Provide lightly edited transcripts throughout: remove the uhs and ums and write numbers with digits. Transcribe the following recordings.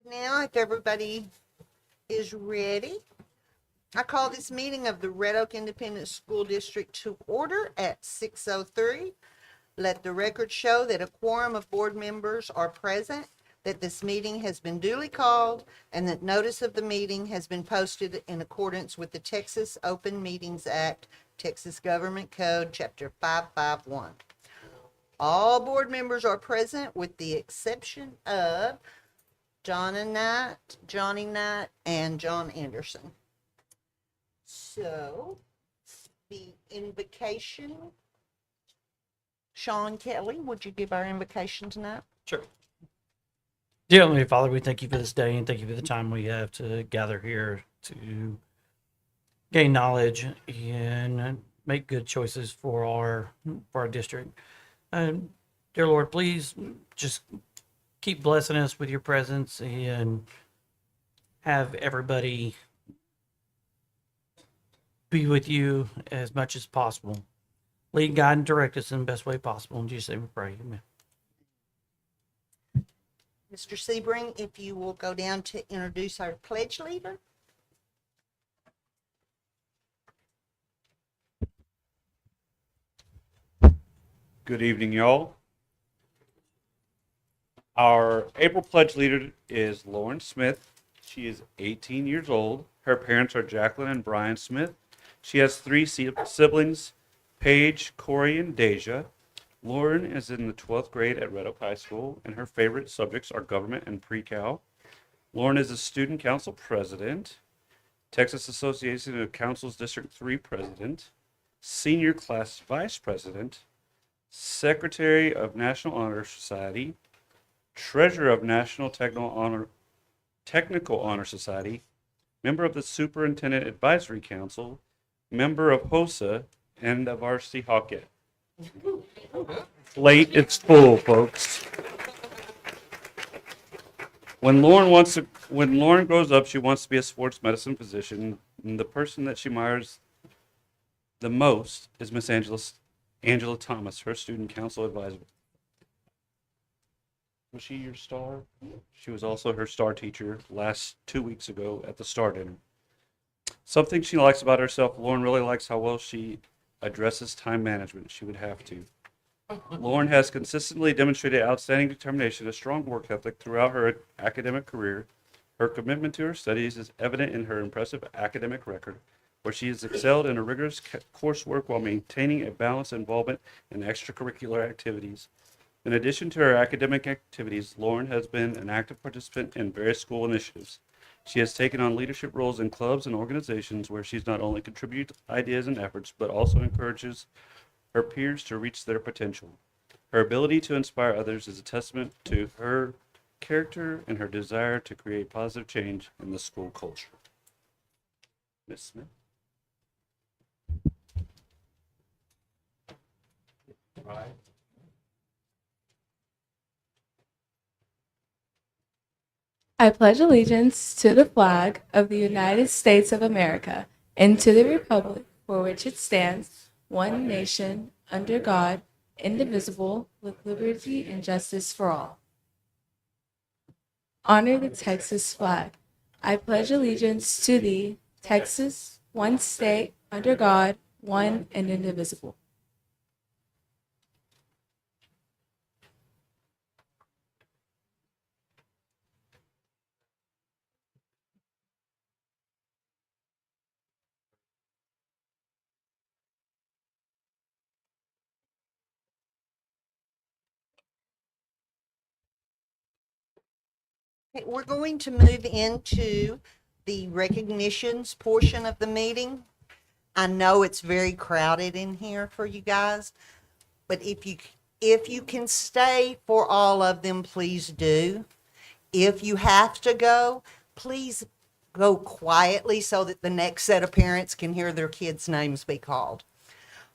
Now, if everybody is ready, I call this meeting of the Red Oak Independent School District to order at 6:03. Let the record show that a quorum of board members are present, that this meeting has been duly called, and that notice of the meeting has been posted in accordance with the Texas Open Meetings Act, Texas Government Code, Chapter 551. All board members are present with the exception of Johnny Knight, and John Anderson. So, the invocation. Sean Kelly, would you give our invocation tonight? Sure. Dear Heavenly Father, we thank you for this day and thank you for the time we have to gather here to gain knowledge and make good choices for our district. Dear Lord, please just keep blessing us with your presence and have everybody be with you as much as possible. Lead, guide, and direct us in the best way possible. In Jesus' name we pray. Amen. Mr. Sebring, if you will go down to introduce our pledge leader. Good evening, y'all. Our April Pledge leader is Lauren Smith. She is 18 years old. Her parents are Jacqueline and Brian Smith. She has three siblings, Paige, Corey, and Deja. Lauren is in the 12th grade at Red Oak High School, and her favorite subjects are government and pre-cal. Lauren is a student council president, Texas Association of Councils District 3 president, senior class vice president, secretary of National Honor Society, treasurer of National Technical Honor Society, member of the Superintendent Advisory Council, member of HOSA, and a varsity Hawkette. Plate, it's full, folks. When Lauren grows up, she wants to be a sports medicine physician. And the person that she admires the most is Miss Angela Thomas, her student council advisor. Was she your star? She was also her star teacher last 2 weeks ago at the Star Dinner. Something she likes about herself, Lauren really likes how well she addresses time management. She would have to. Lauren has consistently demonstrated outstanding determination, a strong work ethic throughout her academic career. Her commitment to her studies is evident in her impressive academic record, where she has excelled in a rigorous coursework while maintaining a balanced involvement in extracurricular activities. In addition to her academic activities, Lauren has been an active participant in various school initiatives. She has taken on leadership roles in clubs and organizations where she's not only contributed ideas and efforts, but also encourages her peers to reach their potential. Her ability to inspire others is a testament to her character and her desire to create positive change in the school culture. Ms. Smith. Right. I pledge allegiance to the flag of the United States of America and to the republic for which it stands, one nation, under God, indivisible, with liberty and justice for all. Honor the Texas flag. I pledge allegiance to thee, Texas, one state, under God, one and indivisible. Okay, we're going to move into the recognitions portion of the meeting. I know it's very crowded in here for you guys, but if you can stay for all of them, please do. If you have to go, please go quietly so that the next set of parents can hear their kids' names be called.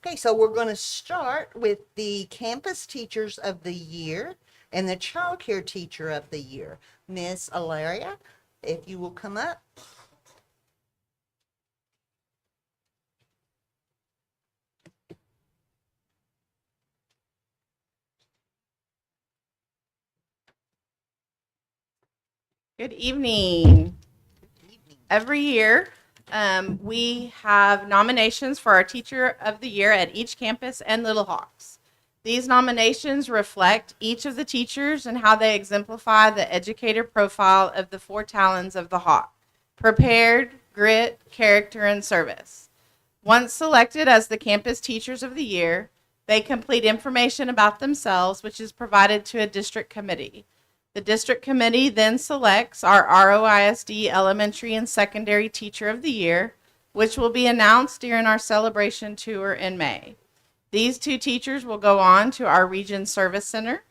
Okay, so we're going to start with the Campus Teachers of the Year and the Child Care Teacher of the Year. Miss Alaria, if you will come up. Good evening. Every year, we have nominations for our Teacher of the Year at each campus and Little Hawks. These nominations reflect each of the teachers and how they exemplify the educator profile of the 4 talents of the Hawk: prepared, grit, character, and service. Once selected as the campus Teachers of the Year, they complete information about themselves, which is provided to a district committee. The district committee then selects our ROISD Elementary and Secondary Teacher of the Year, which will be announced during our celebration tour in May. These 2 teachers will go on to our Region Service Center.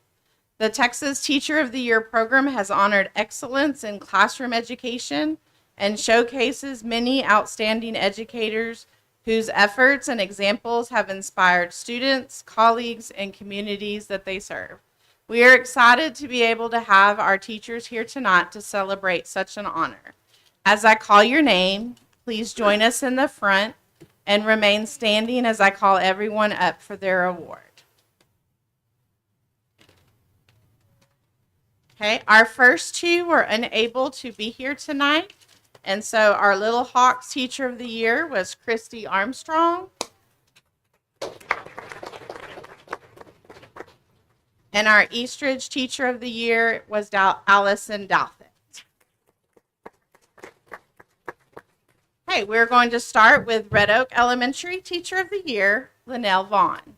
The Texas Teacher of the Year program has honored excellence in classroom education and showcases many outstanding educators whose efforts and examples have inspired students, colleagues, and communities that they serve. We are excited to be able to have our teachers here tonight to celebrate such an honor. As I call your name, please join us in the front and remain standing as I call everyone up for their award. Okay, our first 2 were unable to be here tonight, and so our Little Hawks Teacher of the Year was Christy Armstrong. And our Eastridge Teacher of the Year was Allison Douthit. Hey, we're going to start with Red Oak Elementary Teacher of the Year, Linnell Vaughn.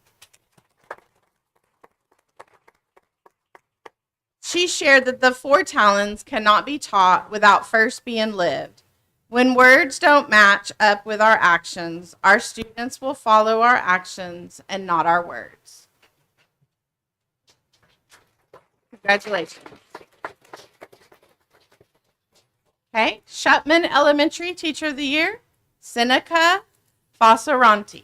She shared that the 4 talents cannot be taught without first being lived. When words don't match up with our actions, our students will follow our actions and not our words. Congratulations. Okay, Shutman Elementary Teacher of the Year, Seneca Fassaranti.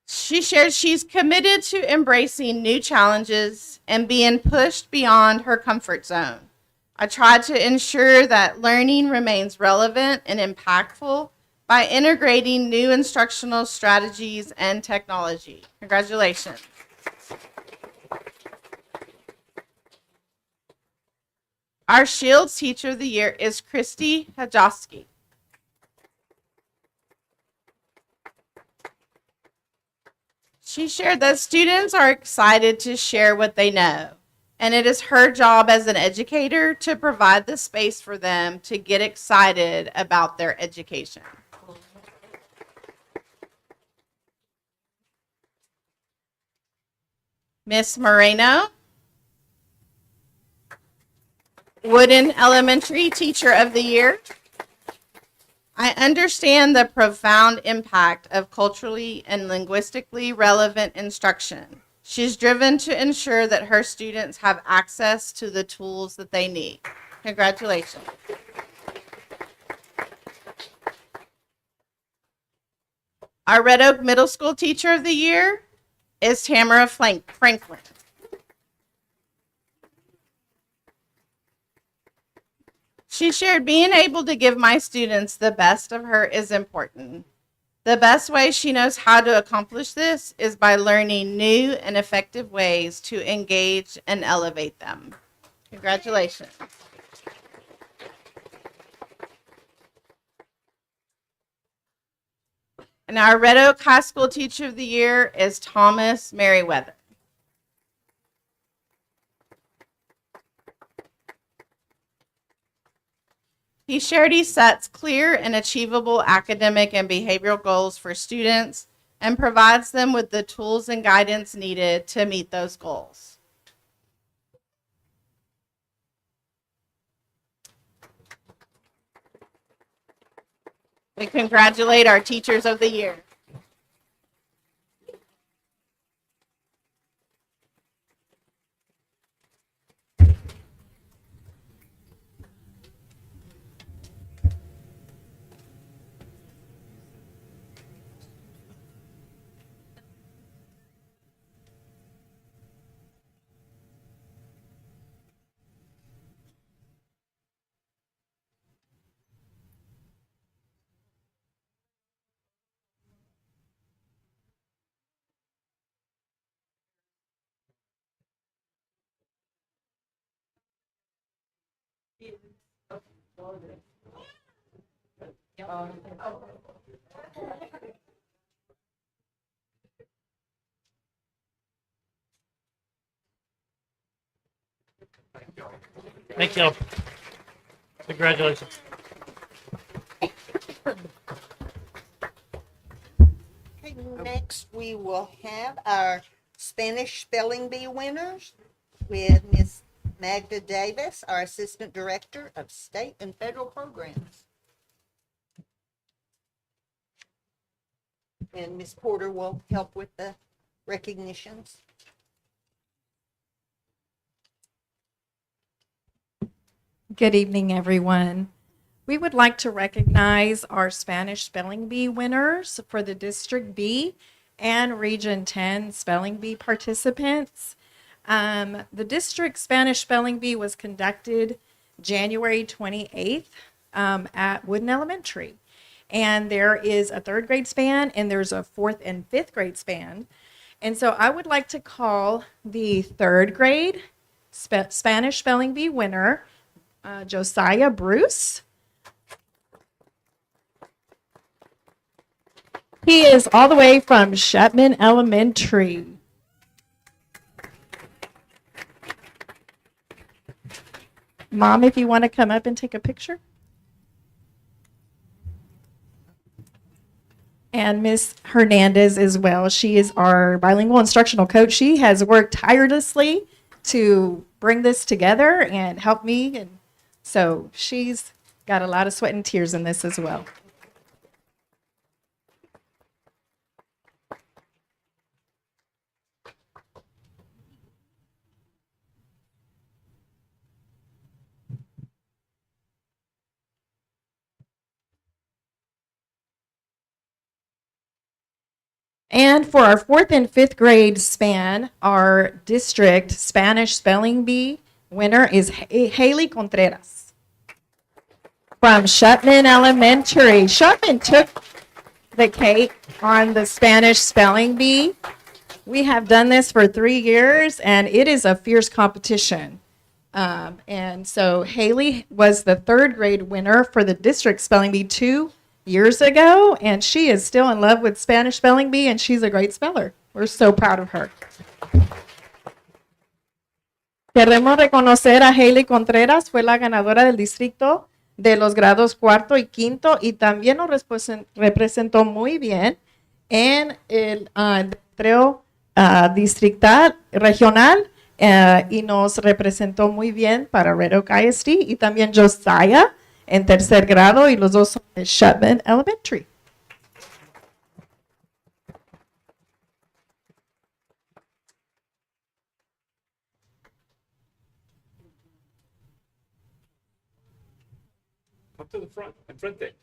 She shares she's committed to embracing new challenges and being pushed beyond her comfort zone. I try to ensure that learning remains relevant and impactful by integrating new instructional strategies and technology. Congratulations. Our Shields Teacher of the Year is Christy Hajowski. She shared that students are excited to share what they know, and it is her job as an educator to provide the space for them to get excited about their education. Miss Moreno, Wooden Elementary Teacher of the Year. I understand the profound impact of culturally and linguistically relevant instruction. She's driven to ensure that her students have access to the tools that they need. Congratulations. Our Red Oak Middle School Teacher of the Year is Tamara Franklin. She shared, being able to give my students the best of her is important. The best way she knows how to accomplish this is by learning new and effective ways to engage and elevate them. Congratulations. And our Red Oak High School Teacher of the Year is Thomas Merriweather. He shared he sets clear and achievable academic and behavioral goals for students and provides them with the tools and guidance needed to meet those goals. We congratulate our Teachers of the Year. Thank you. Congratulations. Okay, next we will have our Spanish Spelling Bee winners with Miss Magda Davis, our Assistant Director of State and Federal Programs. And Miss Porter will help with the recognitions. Good evening, everyone. We would like to recognize our Spanish Spelling Bee winners for the District B and Region 10 Spelling Bee participants. The District Spanish Spelling Bee was conducted January 28th at Wooden Elementary. And there is a third grade span and there's a fourth and fifth grade span. And so I would like to call the third grade Spanish Spelling Bee winner, Josiah Bruce. He is all the way from Shepman Elementary. Mom, if you want to come up and take a picture. And Miss Hernandez as well. She is our bilingual instructional coach. She has worked tirelessly to bring this together and help me. And so she's got a lot of sweat and tears in this as well. And for our fourth and fifth grade span, our district Spanish Spelling Bee winner is Haley Contreras from Shutman Elementary. Shutman took the cake on the Spanish Spelling Bee. We have done this for 3 years, and it is a fierce competition. And so Haley was the third grade winner for the district Spelling Bee 2 years ago, and she is still in love with Spanish Spelling Bee, and she's a great speller. We're so proud of her. Queremos reconocer a Haley Contreras, fue la ganadora del distrito de los grados cuarto y quinto, y también nos representó muy bien en el delettreo distrital, regional, y nos representó muy bien para Red Oak ISD, y también Josiah en tercer grado, y los dos son de Shutman Elementary. Up to the front, enfrente.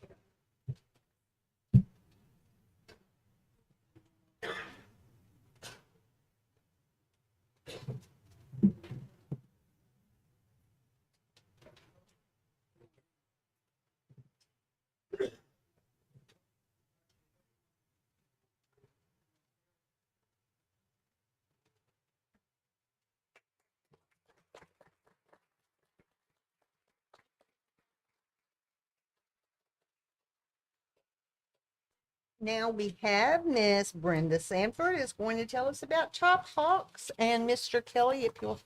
Now we have Miss Brenda Sanford is going to tell us about Top Hawks, and Mr. Kelly, if you'll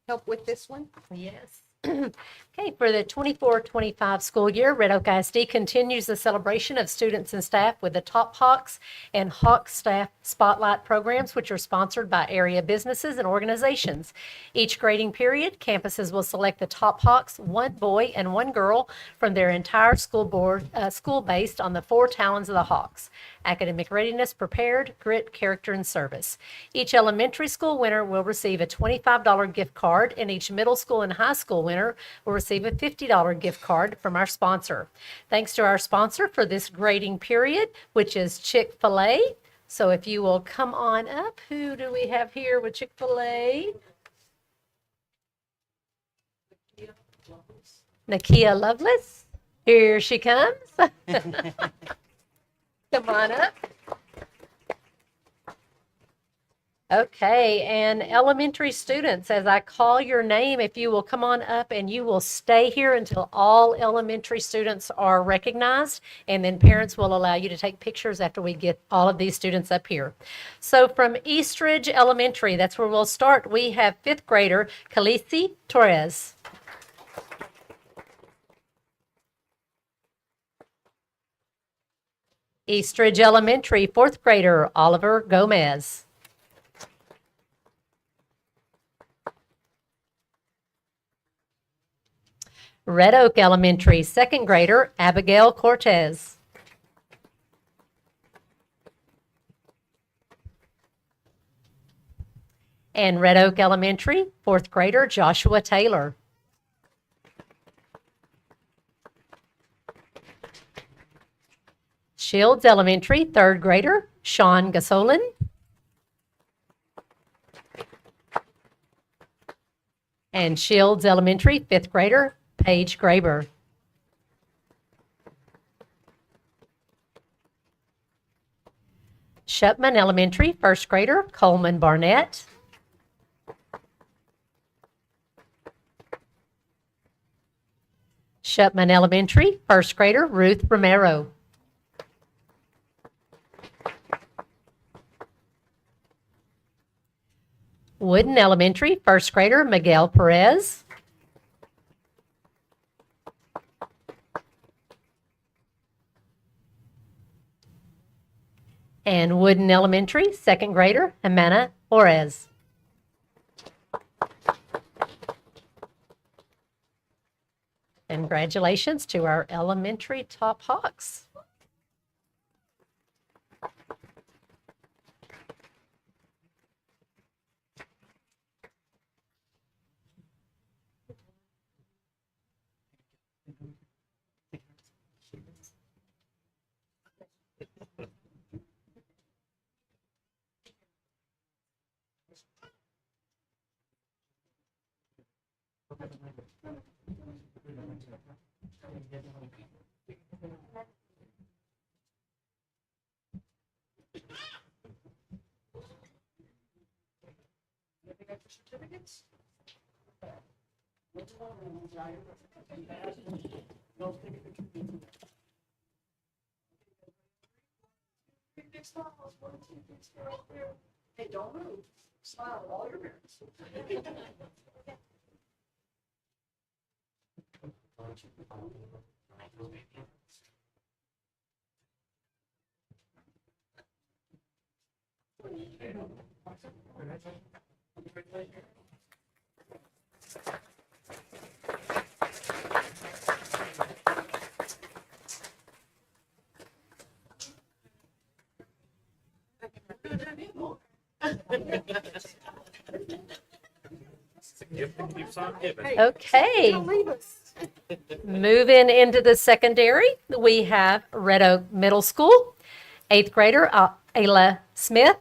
help with this one. Yes. Okay, for the 24-25 school year, Red Oak ISD continues the celebration of students and staff with the Top Hawks and Hawk Staff Spotlight programs, which are sponsored by area businesses and organizations. Each grading period, campuses will select the Top Hawks, one boy and one girl, from their entire school based on the 4 talents of the Hawks: academic readiness, prepared, grit, character, and service. Each elementary school winner will receive a $25 gift card, and each middle school and high school winner will receive a $50 gift card from our sponsor. Thanks to our sponsor for this grading period, which is Chick-fil-A. So if you will come on up, who do we have here with Chick-fil-A? Nakia Lovelace. Here she comes. Come on up. Okay, and elementary students, as I call your name, if you will come on up and you will stay here until all elementary students are recognized, and then parents will allow you to take pictures after we get all of these students up here. So from Eastridge Elementary, that's where we'll start. We have fifth grader Khaleesi Torres. Eastridge Elementary, fourth grader Oliver Gomez. Red Oak Elementary, second grader Abigail Cortez. And Red Oak Elementary, fourth grader Joshua Taylor. Shields Elementary, third grader Sean Gasolin. And Shields Elementary, fifth grader Paige Graber. Shupman Elementary, first grader Coleman Barnett. Shupman Elementary, first grader Ruth Romero. Wooden Elementary, first grader Miguel Perez. And Wooden Elementary, second grader Amanda Orez. Congratulations to our elementary top Hawks. Okay. Moving into the secondary, we have Red Oak Middle School, eighth grader Ayla Smith.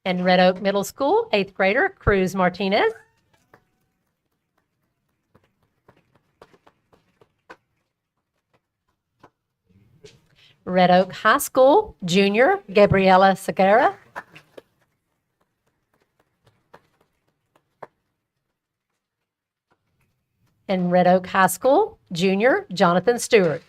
And Red Oak Middle School, eighth grader Cruz Martinez. Red Oak High School, junior Gabriela Segura. And Red Oak High School, junior Jonathan Stewart.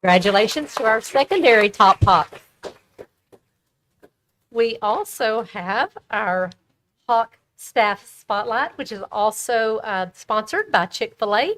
Congratulations to our secondary top Hawk. We also have our Hawk Staff Spotlight, which is also sponsored by Chick-fil-A.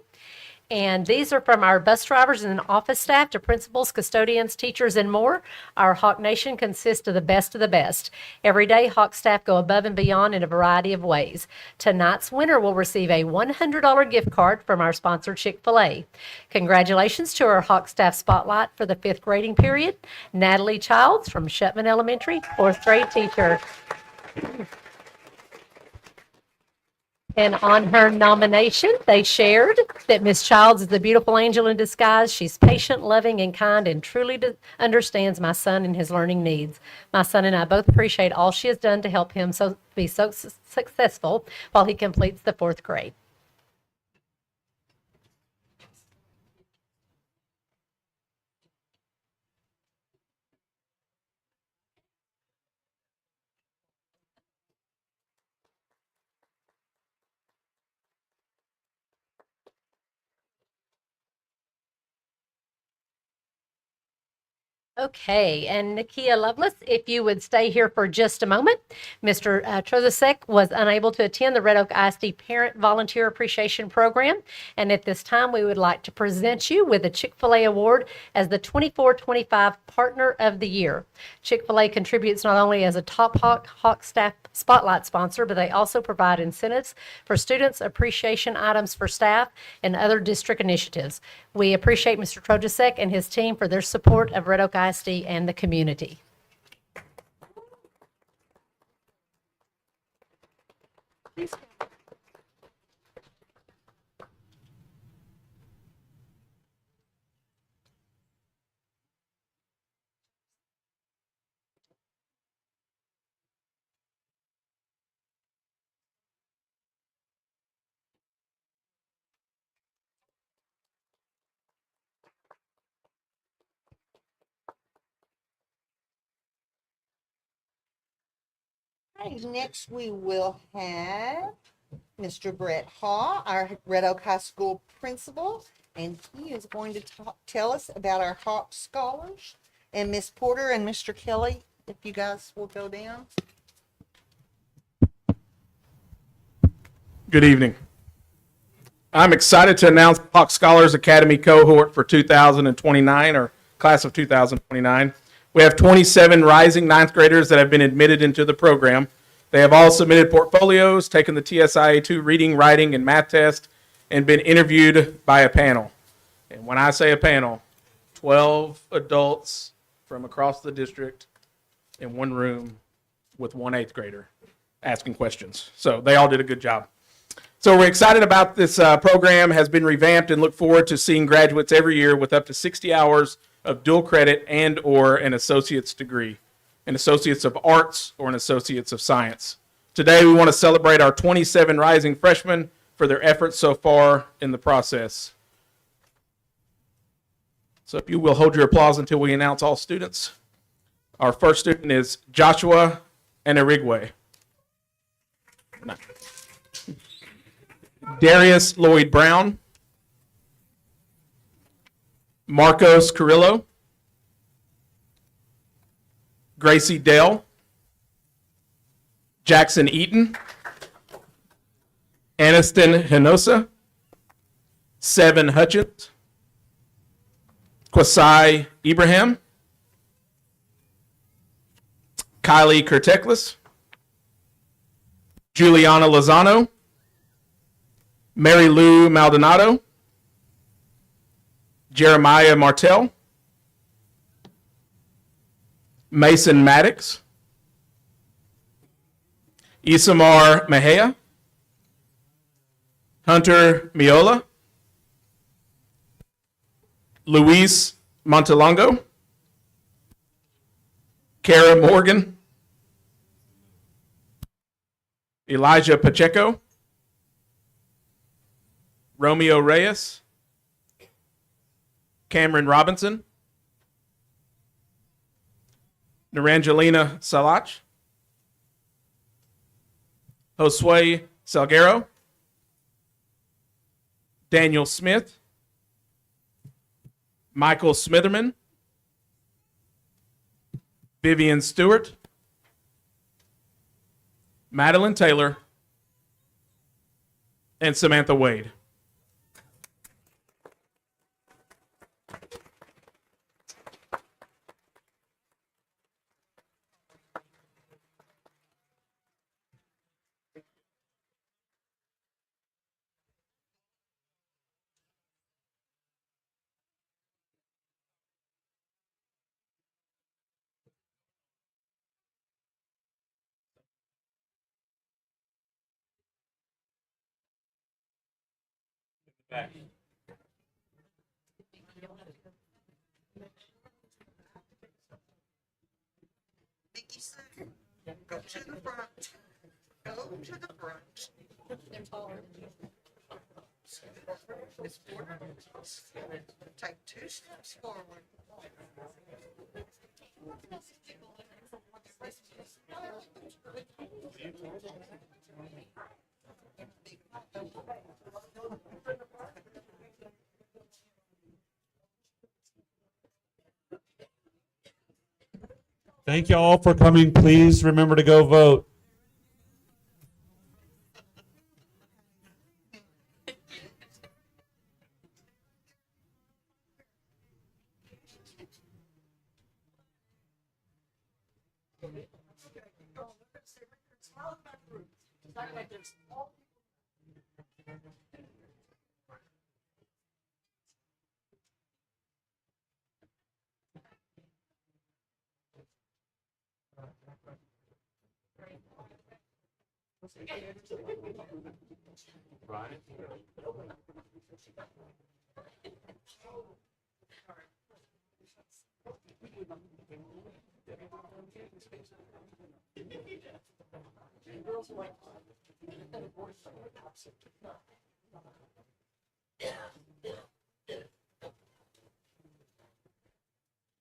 And these are from our bus drivers and office staff to principals, custodians, teachers, and more. Our Hawk Nation consists of the best of the best. Every day, Hawk staff go above and beyond in a variety of ways. Tonight's winner will receive a $100 gift card from our sponsor, Chick-fil-A. Congratulations to our Hawk Staff Spotlight for the 5th grading period, Natalie Childs from Shetman Elementary, 4th grade teacher. And on her nomination, they shared that Miss Childs is a beautiful angel in disguise. She's patient, loving, and kind, and truly understands my son and his learning needs. My son and I both appreciate all she has done to help him be so successful while he completes the 4th grade. Okay, and Nakia Lovelace, if you would stay here for just a moment. Mr. Trozasek was unable to attend the Red Oak ISD Parent Volunteer Appreciation Program, and at this time, we would like to present you with a Chick-fil-A Award as the 24-25 Partner of the Year. Chick-fil-A contributes not only as a top Hawk Staff Spotlight sponsor, but they also provide incentives for students, appreciation items for staff, and other district initiatives. We appreciate Mr. Trojasek and his team for their support of Red Oak ISD and the community. Okay, next we will have Mr. Brett Haw, our Red Oak High School principal, and he is going to tell us about our Hawk Scholars. And Miss Porter and Mr. Kelly, if you guys will go down. Good evening. I'm excited to announce Hawk Scholars Academy cohort for 2029, or class of 2029. We have 27 rising ninth graders that have been admitted into the program. They have all submitted portfolios, taken the TSIA2 reading, writing, and math test, and been interviewed by a panel. And when I say a panel, 12 adults from across the district in one room with one eighth grader asking questions. So they all did a good job. So we're excited about this program, has been revamped, and look forward to seeing graduates every year with up to 60 hours of dual credit and or an associate's degree, an associate's of arts or an associate's of science. Today we want to celebrate our 27 rising freshmen for their efforts so far in the process. So if you will hold your applause until we announce all students. Our first student is Joshua Enarigwe. Darius Lloyd Brown, Marcos Carrillo, Gracie Dale, Jackson Eaton, Aniston Hinosa, Seven Hutchins, Kwasai Ibrahim, Kylie Kurteklis, Juliana Lozano, Mary Lou Maldonado, Jeremiah Martell, Mason Maddox, Isamar Mejia, Hunter Miola, Luis Montelongo, Kara Morgan, Elijah Pacheco, Romeo Reyes, Cameron Robinson, Narangelina Salach, Josue Salguero, Daniel Smith, Michael Smitherman, Vivian Stewart, Madeline Taylor, and Samantha Wade. Vicky Sue, go to the front. Go to the front. It's forward. Take 2 steps forward. Thank you all for coming. Please remember to go vote.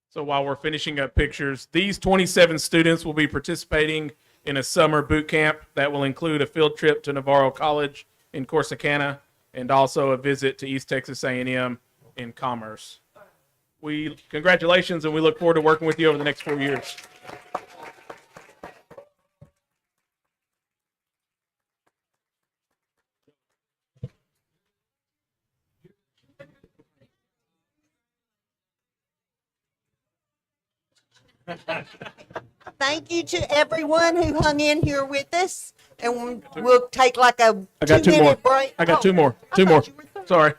So while we're finishing up pictures, these 27 students will be participating in a summer boot camp that will include a field trip to Navarro College in Corsicana and also a visit to East Texas A&M in Commerce. Congratulations, and we look forward to working with you over the next 4 years. Thank you to everyone who hung in here with us. And we'll take like a I got 2 more. two-minute break. I got 2 more. I 2 more. thought you were through. Sorry.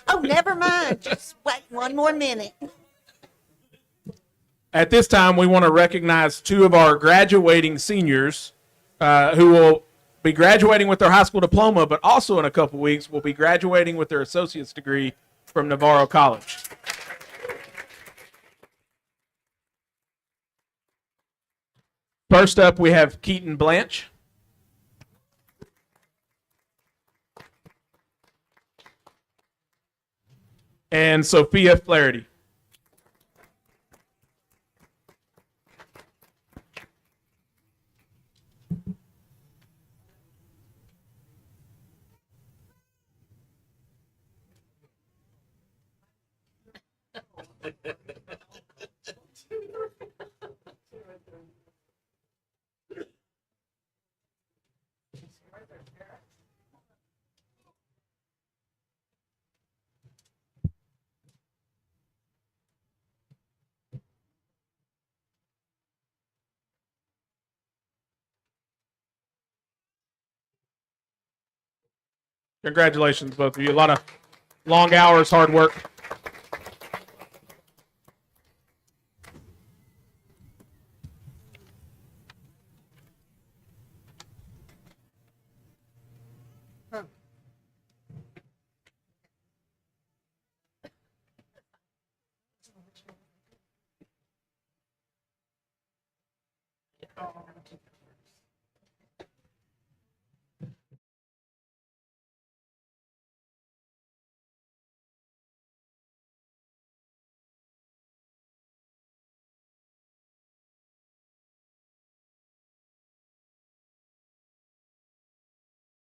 Oh, never mind. Just wait 1 more minute. At this time, we want to recognize 2 of our graduating seniors who will be graduating with their high school diploma, but also in a couple weeks will be graduating with their associate's degree from Navarro College. First up, we have Keaton Blanche. And Sophia Flaherty. Congratulations, both of you. A lot of long hours, hard work.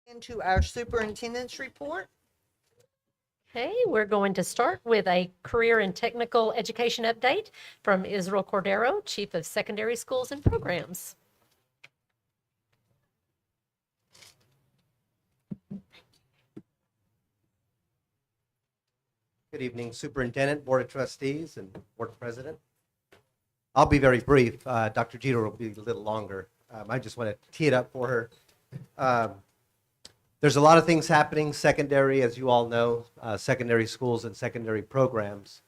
Into our superintendent's report. Okay, we're going to start with a career and technical education update from Israel Cordero, Chief of Secondary Schools and Programs. Good evening, Superintendent, Board of Trustees, and Board President. I'll be very brief. Dr. Jeter will be a little longer. I just want to tee it up for her. There's a lot of things happening secondary, as you all know, secondary schools and secondary programs.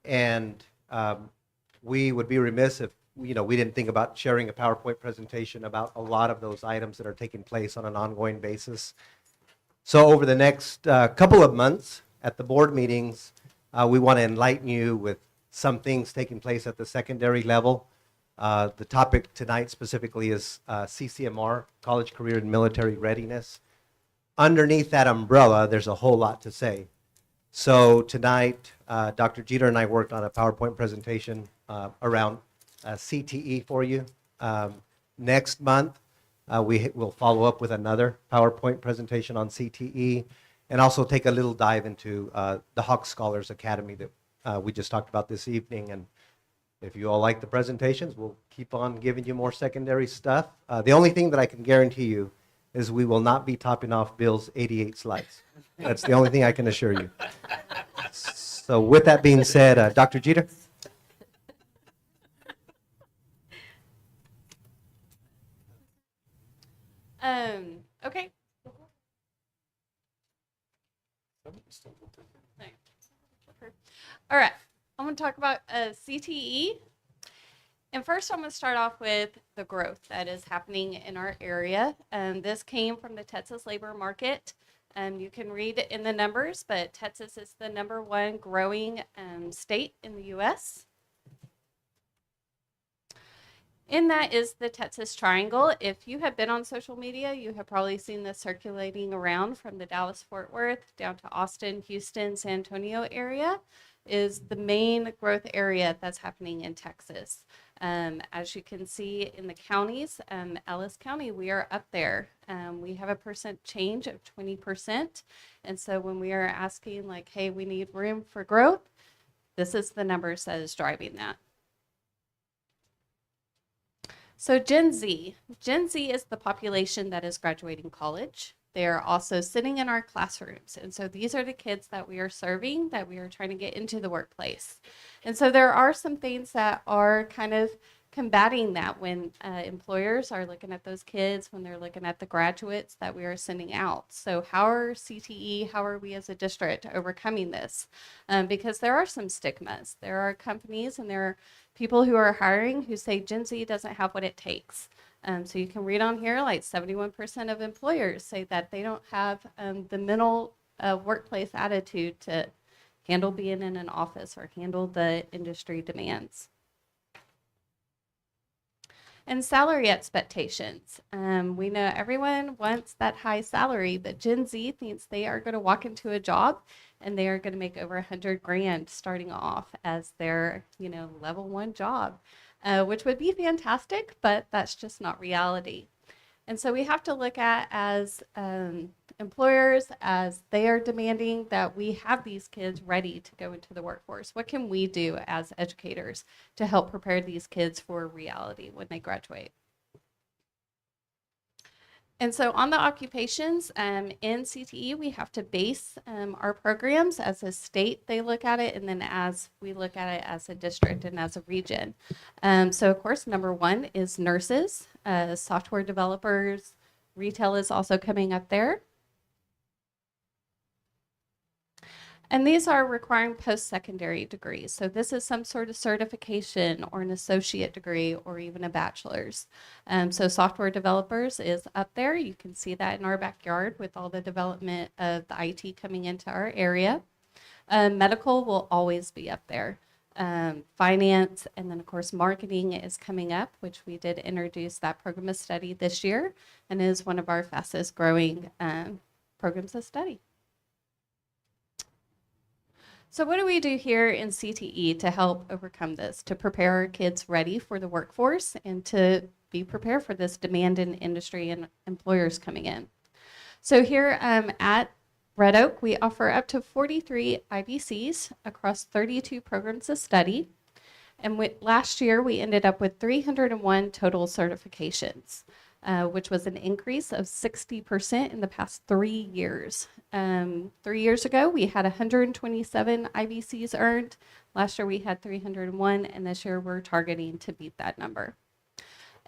And we would be remiss if we didn't think about sharing a PowerPoint presentation about a lot of those items that are taking place on an ongoing basis. So over the next couple of months at the board meetings, we want to enlighten you with some things taking place at the secondary level. The topic tonight specifically is CCMR, College Career and Military Readiness. Underneath that umbrella, there's a whole lot to say. So tonight, Dr. Jeter and I worked on a PowerPoint presentation around CTE for you. Next month, we will follow up with another PowerPoint presentation on CTE and also take a little dive into the Hawk Scholars Academy that we just talked about this evening. And if you all like the presentations, we'll keep on giving you more secondary stuff. The only thing that I can guarantee you is we will not be topping off Bill's 88 slides. That's the only thing I can assure you. So with that being said, Dr. Jeter. Okay. All right. I'm going to talk about CTE. And first, I'm going to start off with the growth that is happening in our area. This came from the Texas labor market. You can read it in the numbers, but Texas is the #1 growing state in the U.S. In that is the Texas Triangle. If you have been on social media, you have probably seen this circulating around from the Dallas-Fort Worth down to Austin, Houston, San Antonio area is the main growth area that's happening in Texas. As you can see in the counties, Ellis County, we are up there. We have a percent change of 20%. And so when we are asking like, hey, we need room for growth, this is the numbers that is driving that. So Gen Z is the population that is graduating college. They are also sitting in our classrooms. And so these are the kids that we are serving, that we are trying to get into the workplace. And so there are some things that are kind of combating that when employers are looking at those kids, when they're looking at the graduates that we are sending out. So how are CTE, how are we as a district overcoming this? Because there are some stigmas. There are companies and there are people who are hiring who say Gen Z doesn't have what it takes. So you can read on here, like 71% of employers say that they don't have the mental workplace attitude to handle being in an office or handle the industry demands. And salary expectations. We know everyone wants that high salary, but Gen Z thinks they are going to walk into a job and they are going to make over $100,000 starting off as their, level 1 job, which would be fantastic, but that's just not reality. And so we have to look at as employers, as they are demanding that we have these kids ready to go into the workforce. What can we do as educators to help prepare these kids for reality when they graduate? And so on the occupations in CTE, we have to base our programs as a state, they look at it, and then as we look at it as a district and as a region. So of course, #1 is nurses, software developers, retail is also coming up there. And these are requiring post-secondary degrees. So this is some sort of certification or an associate degree or even a bachelor's. So software developers is up there. You can see that in our backyard with all the development of the IT coming into our area. Medical will always be up there. Finance, and then of course marketing is coming up, which we did introduce that program of study this year and is one of our fastest growing programs of study. So what do we do here in CTE to help overcome this, to prepare our kids ready for the workforce and to be prepared for this demand in industry and employers coming in? So here at Red Oak, we offer up to 43 IBCs across 32 programs of study. And last year, we ended up with 301 total certifications. which was an increase of 60% in the past 3 years. 3 years ago, we had 127 IBCs earned. Last year, we had 301, and this year, we're targeting to beat that number.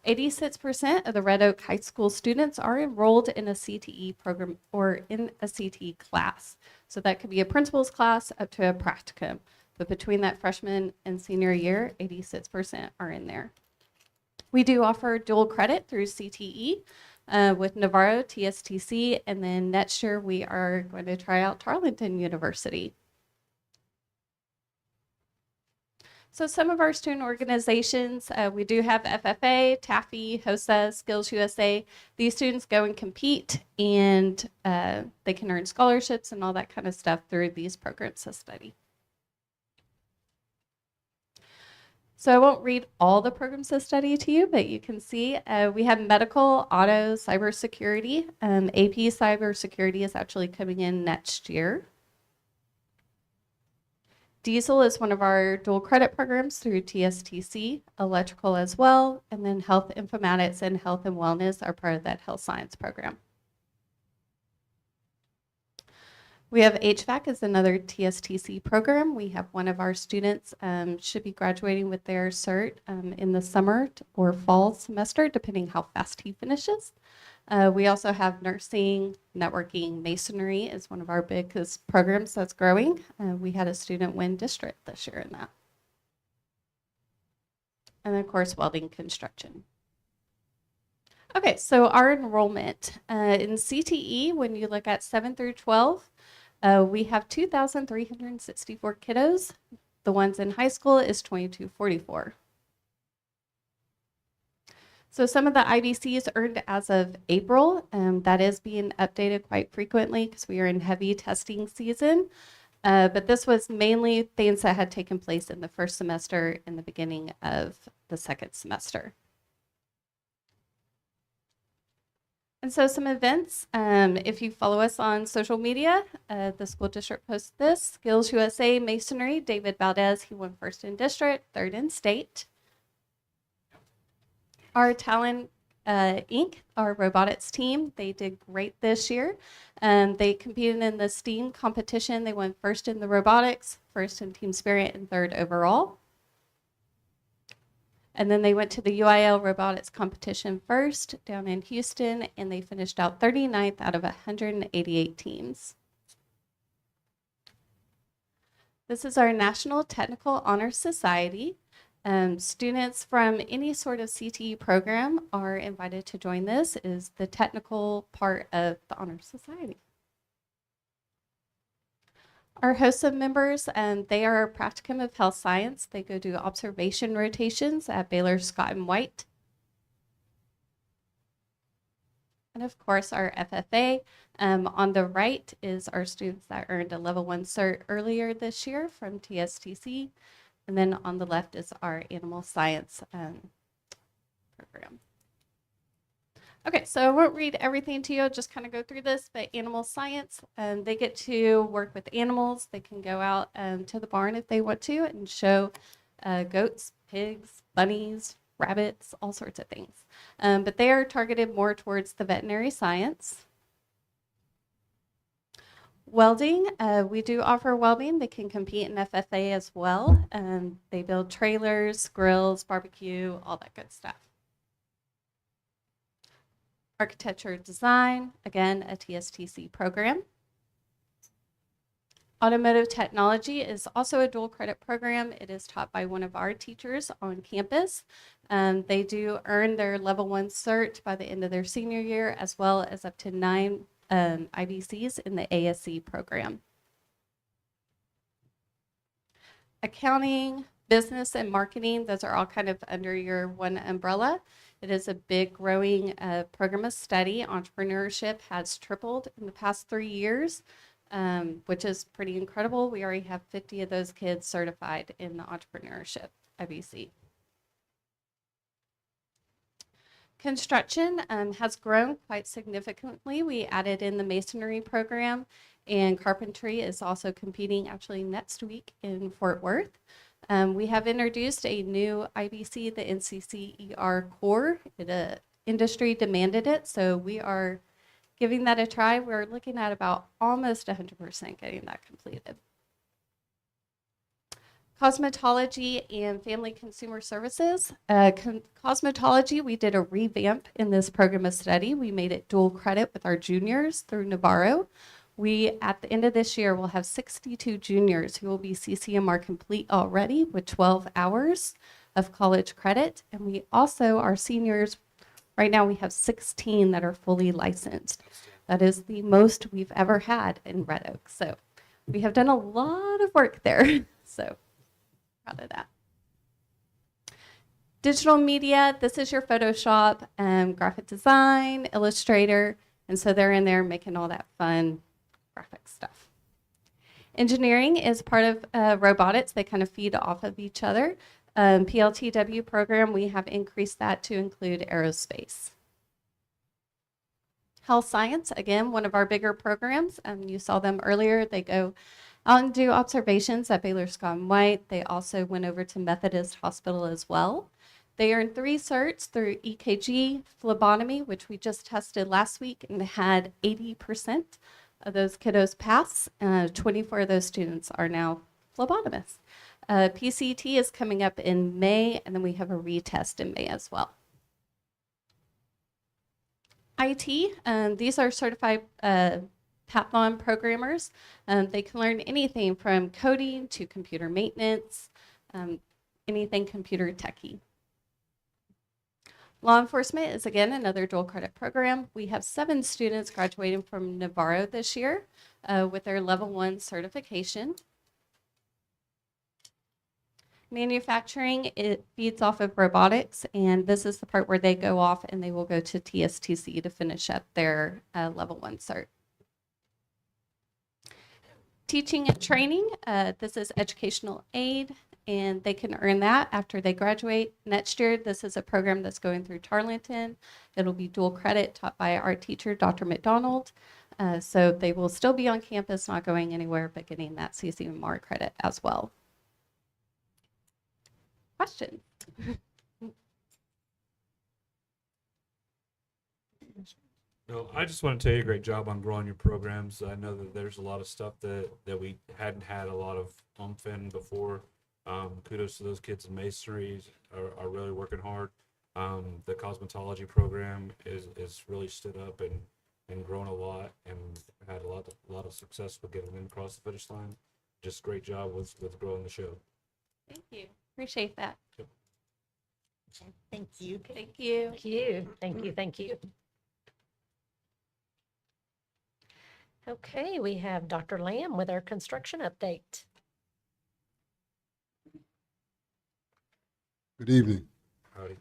86% of the Red Oak High School students are enrolled in a CTE program or in a CTE class. So that could be a principal's class up to a practicum. But between that freshman and senior year, 86% are in there. We do offer dual credit through CTE with Navarro, TSTC, and then next year we are going to try out Tarleton University. So some of our student organizations, we do have FFA, TAFE, HOSA, Skills USA. These students go and compete, and they can earn scholarships and all that kind of stuff through these programs of study. So I won't read all the programs of study to you, but you can see we have medical, auto, cybersecurity. AP cybersecurity is actually coming in next year. Diesel is one of our dual credit programs through TSTC, electrical as well, and then health informatics and health and wellness are part of that health science program. We have HVAC as another TSTC program. We have one of our students should be graduating with their cert in the summer or fall semester, depending how fast he finishes. We also have nursing, networking, masonry is one of our biggest programs that's growing. We had a student win district this year in that. And of course, welding construction. Okay, so our enrollment in CTE, when you look at 7 through 12, we have 2,364 kiddos. The ones in high school is 2,244. So some of the IBCs earned as of April, that is being updated quite frequently because we are in heavy testing season. But this was mainly things that had taken place in the first semester and the beginning of the second semester. And so some events, if you follow us on social media, the school district posts this. Skills USA Masonry, David Valdez, he won first in district, third in state. Our Talent Inc., our robotics team, they did great this year. They competed in the STEAM competition. They won first in the robotics, first in team spirit, and third overall. And then they went to the UIL robotics competition first down in Houston, and they finished out 39th out of 188 teams. This is our National Technical Honor Society. Students from any sort of CTE program are invited to join this. It is the technical part of the Honor Society. Our HOSA members, they are a practicum of health science. They go do observation rotations at Baylor Scott and White. And of course, our FFA. On the right is our students that earned a level 1 cert earlier this year from TSTC. And then on the left is our animal science program. Okay, so I won't read everything to you, I'll just kind of go through this, but animal science, they get to work with animals. They can go out to the barn if they want to and show goats, pigs, bunnies, rabbits, all sorts of things. But they are targeted more towards the veterinary science. Welding, we do offer welding. They can compete in FFA as well. They build trailers, grills, barbecue, all that good stuff. Architecture design, again, a TSTC program. Automotive technology is also a dual credit program. It is taught by one of our teachers on campus. They do earn their level 1 cert by the end of their senior year, as well as up to 9 IBCs in the ASC program. Accounting, business, and marketing, those are all kind of under your one umbrella. It is a big growing program of study. Entrepreneurship has tripled in the past 3 years, which is pretty incredible. We already have 50 of those kids certified in the entrepreneurship IBC. Construction has grown quite significantly. We added in the masonry program, and carpentry is also competing actually next week in Fort Worth. We have introduced a new IBC, the NCCER Core. It industry demanded it, so we are giving that a try. We're looking at about almost 100% getting that completed. Cosmetology and family consumer services. Cosmetology, we did a revamp in this program of study. We made it dual credit with our juniors through Navarro. We, at the end of this year, will have 62 juniors who will be CCMR complete already with 12 hours of college credit. And we also, our seniors, right now we have 16 that are fully licensed. That is the most we've ever had in Red Oak. So we have done a lot of work there. So proud of that. Digital media, this is your Photoshop, graphic design, Illustrator. And so they're in there making all that fun graphic stuff. Engineering is part of robotics. They kind of feed off of each other. PLTW program, we have increased that to include aerospace. Health science, again, one of our bigger programs. You saw them earlier. They go out and do observations at Baylor Scott and White. They also went over to Methodist Hospital as well. They earned 3 certs through EKG, phlebotomy, which we just tested last week and had 80% of those kiddos pass. 24 of those students are now phlebotomists. PCT is coming up in May, and then we have a retest in May as well. IT, these are certified Python programmers. They can learn anything from coding to computer maintenance, anything computer techie. Law enforcement is, again, another dual credit program. We have 7 students graduating from Navarro this year with their level 1 certification. Manufacturing, it feeds off of robotics, and this is the part where they go off and they will go to TSTC to finish up their level 1 cert. Teaching and training, this is educational aid, and they can earn that after they graduate. Next year, this is a program that's going through Tarleton. It'll be dual credit taught by our teacher, Dr. McDonald. So they will still be on campus, not going anywhere, but getting that CCMR credit as well. Questions? No, I just want to tell you a great job on growing your programs. I know that there's a lot of stuff that we hadn't had a lot of oomph in before. Kudos to those kids in masonry are really working hard. The cosmetology program is really stood up and grown a lot and had a lot of success with getting them across the finish line. Just great job with growing the show. Thank you. Appreciate that. Yep. Thank you. Thank you. Thank you. Thank you. Thank you. Okay, we have Dr. Lamb with our construction update. Good evening. Howdy.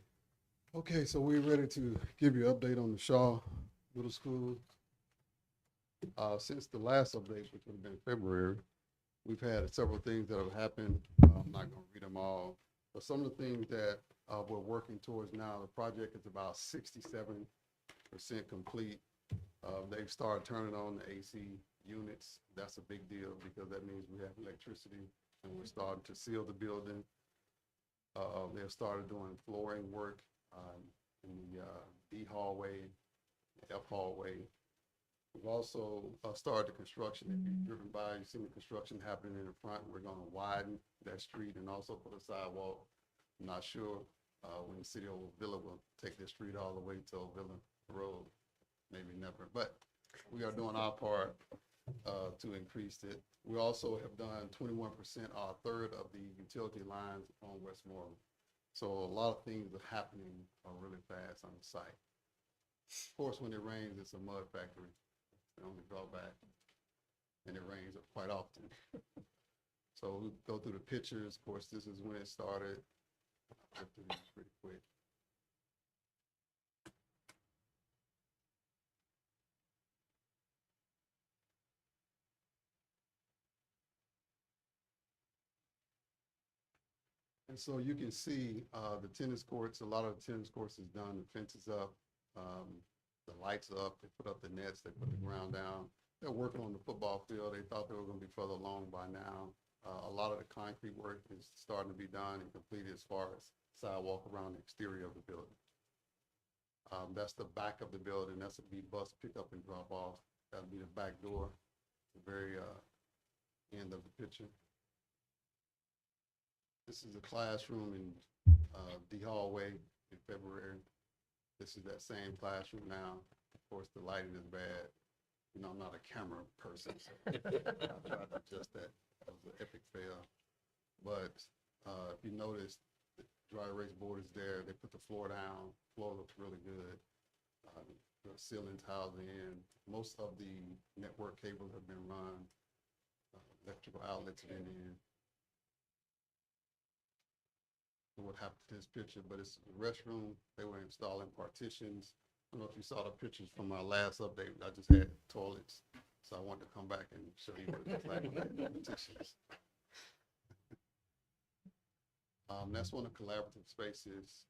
Okay, so we're ready to give you an update on the Shaw Middle School. Since the last update, which would have been February, we've had several things that have happened. I'm not going to read them all, but some of the things that we're working towards now, the project is about 67% complete. They've started turning on the AC units. That's a big deal because that means we have electricity, and we're starting to seal the building. They've started doing flooring work in the D hallway, F hallway. We've also started the construction. If you've driven by, you've seen the construction happening in the front. We're going to widen that street and also put a sidewalk. I'm not sure when the city of Villa will take this street all the way to Villa Road. Maybe never, but we are doing our part to increase it. We also have done 21% or a third of the utility lines on Westmoreland. So a lot of things are happening really fast on the site. Of course, when it rains, it's a mud factory. It's the only drawback, and it rains quite often. So we go through the pictures. Of course, this is when it started. I'll go through these pretty quick. And so you can see the tennis courts, a lot of the tennis courts is done, the fence is up, the lights are up, they put up the nets, they put the ground down. They're working on the football field. They thought they were going to be further along by now. A lot of the concrete work is starting to be done and completed as far as sidewalk around the exterior of the building. That's the back of the building. That's a be bus pickup and drop off. That'll be the back door, the very end of the picture. This is a classroom in the hallway in February. This is that same classroom now. Of course, the lighting is bad. You know, I'm not a camera person, so I tried to adjust that. That was an epic fail. But if you notice, the dry erase board is there. They put the floor down. Floor looks really good. The ceiling tiles are in. Most of the network cables have been run. Electrical outlets have been in. What happened to this picture, but it's a restroom. They were installing partitions. I don't know if you saw the pictures from my last update. I just had toilets, so I wanted to come back and show you what it looks like with the partitions. That's one of the collaborative spaces.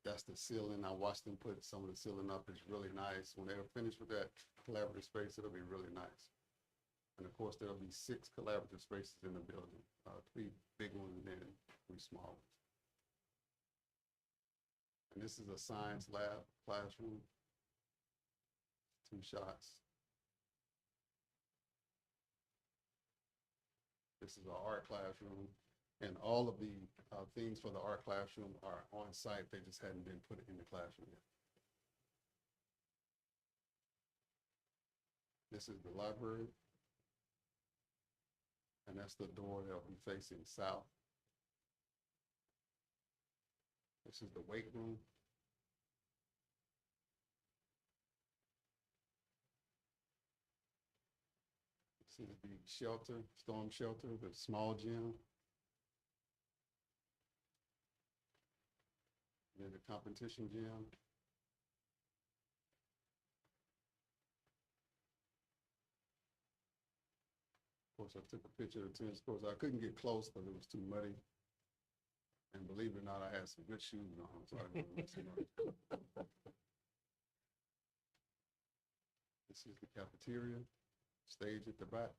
That's the ceiling. I watched them put some of the ceiling up. It's really nice. When they're finished with that collaborative space, it'll be really nice. And of course, there'll be 6 collaborative spaces in the building, 3 big ones and then 3 small ones. And this is a science lab classroom. 2 shots. This is our art classroom. And all of the things for the art classroom are on site. They just hadn't been put in the classroom yet. This is the library. And that's the door that will be facing south. This is the weight room. This is the shelter, storm shelter, the small gym. And then the competition gym. Of course, I took a picture of the tennis courts. I couldn't get close because it was too muddy. And believe it or not, I had some good shoes on, so I didn't really see much. This is the cafeteria, stage at the back.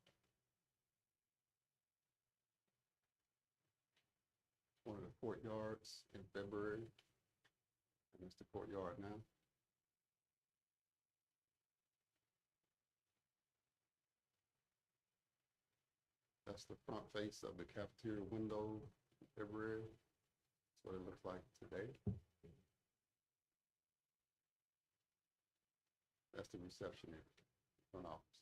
One of the courtyards in February. And it's the courtyard now. That's the front face of the cafeteria window in February. That's what it looks like today. That's the reception area, front office.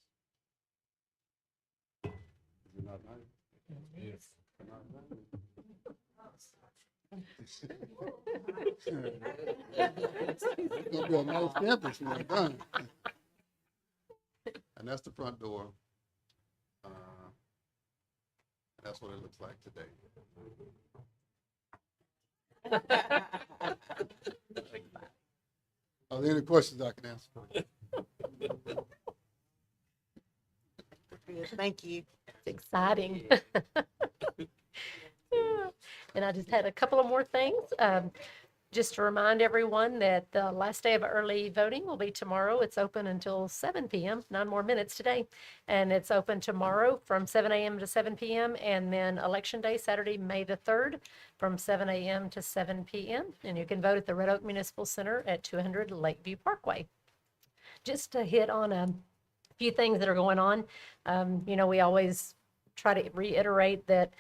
Is it not nice? Yes. Not nice? It's gonna be a nice campus when we're done. And that's the front door. That's what it looks like today. Are there any questions I can answer for you? Good, thank you. It's exciting. And I just had a couple of more things. Just to remind everyone that the last day of early voting will be tomorrow. It's open until 7 p.m., 9 more minutes today. And it's open tomorrow from 7 a.m. to 7 p.m. And then Election Day, Saturday, May the 3rd, from 7 a.m. to 7 p.m. And you can vote at the Red Oak Municipal Center at 200 Lakeview Parkway. Just to hit on a few things that are going on, we always try to reiterate that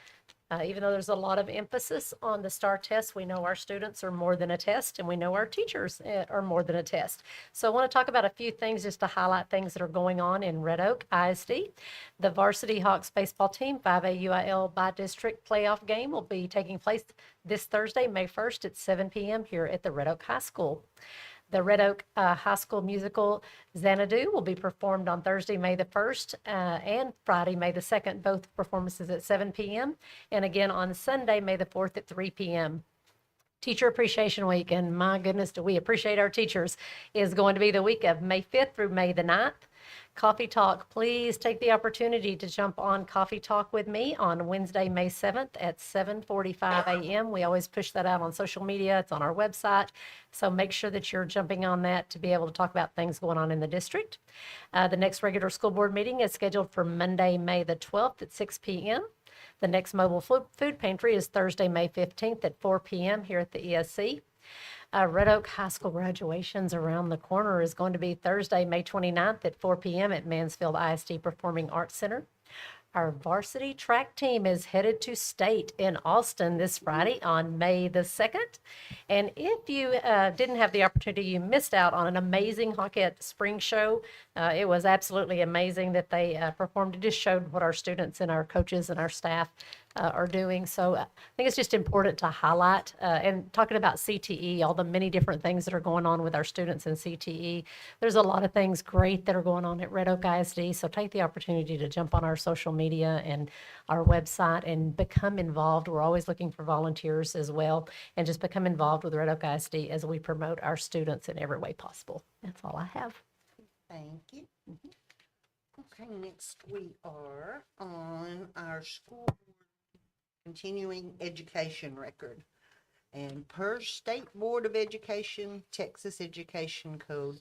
even though there's a lot of emphasis on the STAR test, we know our students are more than a test, and we know our teachers are more than a test. So I want to talk about a few things just to highlight things that are going on in Red Oak ISD. The varsity Hawks baseball team 5A UIL by district playoff game will be taking place this Thursday, May 1st at 7 p.m. here at the Red Oak High School. The Red Oak High School musical Xanadu will be performed on Thursday, May the 1st and Friday, May the 2nd, both performances at 7 p.m. And again on Sunday, May the 4th at 3 p.m. Teacher Appreciation Week, and my goodness, do we appreciate our teachers, is going to be the week of May 5th through May the 9th. Coffee Talk, please take the opportunity to jump on Coffee Talk with me on Wednesday, May 7th at 7:45 a.m. We always push that out on social media. It's on our website. So make sure that you're jumping on that to be able to talk about things going on in the district. The next regular school board meeting is scheduled for Monday, May the 12th at 6 p.m. The next mobile food pantry is Thursday, May 15th at 4 p.m. here at the ESC. Red Oak High School graduations around the corner is going to be Thursday, May 29th at 4 p.m. at Mansfield ISD Performing Arts Center. Our varsity track team is headed to state in Austin this Friday on May the 2nd. And if you didn't have the opportunity, you missed out on an amazing Hawkette Spring Show. It was absolutely amazing that they performed. It just showed what our students and our coaches and our staff are doing. So I think it's just important to highlight and talking about CTE, all the many different things that are going on with our students in CTE. There's a lot of things great that are going on at Red Oak ISD. So take the opportunity to jump on our social media and our website and become involved. We're always looking for volunteers as well, and just become involved with Red Oak ISD as we promote our students in every way possible. That's all I have. Thank you. Okay, next we are on our school continuing education record. And per State Board of Education, Texas Education Code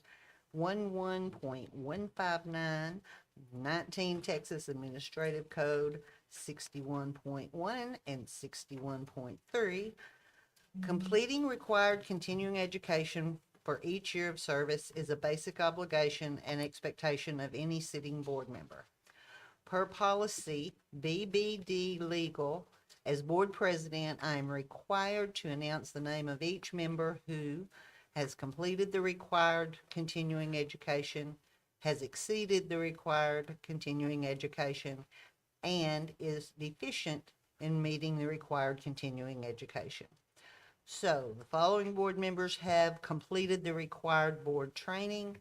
11.159, 19 Texas Administrative Code 61.1 and 61.3, completing required continuing education for each year of service is a basic obligation and expectation of any sitting board member. Per policy BBD legal, as board president, I am required to announce the name of each member who has completed the required continuing education, has exceeded the required continuing education, and is deficient in meeting the required continuing education. So the following board members have completed the required board training: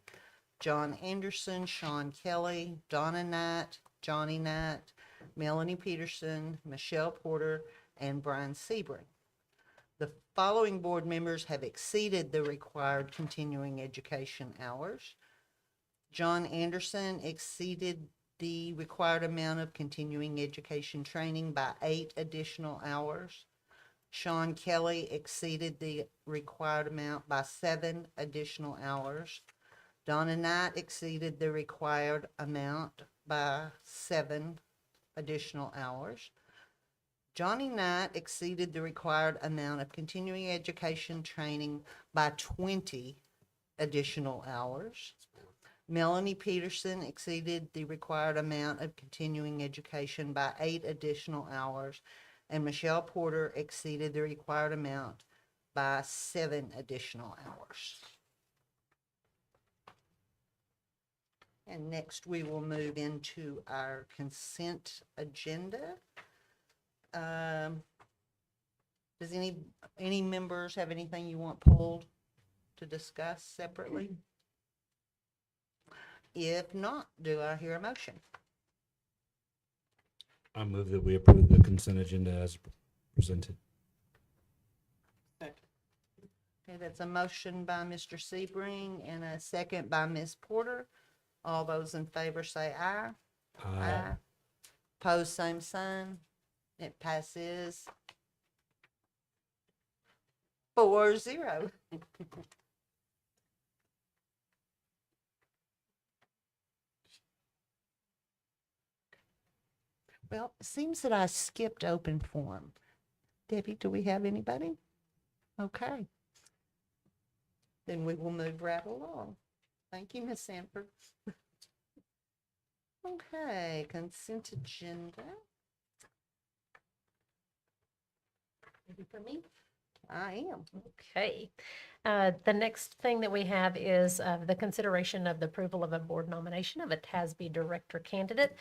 John Anderson, Sean Kelly, Donna Knight, Johnny Knight, Melanie Peterson, Michelle Porter, and Brian Sebring. The following board members have exceeded the required continuing education hours: John Anderson exceeded the required amount of continuing education training by 8 additional hours. Sean Kelly exceeded the required amount by 7 additional hours. Donna Knight exceeded the required amount by 7 additional hours. Johnny Knight exceeded the required amount of continuing education training by 20 additional hours. Melanie Peterson exceeded the required amount of continuing education by 8 additional hours. And Michelle Porter exceeded the required amount by 7 additional hours. And next we will move into our consent agenda. Does any members have anything you want pulled to discuss separately? If not, do I hear a motion? I move that we approve the consent agenda as presented. Okay, that's a motion by Mr. Sebring and a second by Ms. Porter. All those in favor say aye. Aye. Pose same sign. It passes 4-0. Well, it seems that I skipped open forum. Debbie, do we have anybody? Okay. Then we will move right along. Thank you, Ms. Sanford. Okay, consent agenda. Ready for me? I am. Okay. The next thing that we have is the consideration of the approval of a board nomination of a TASB director candidate.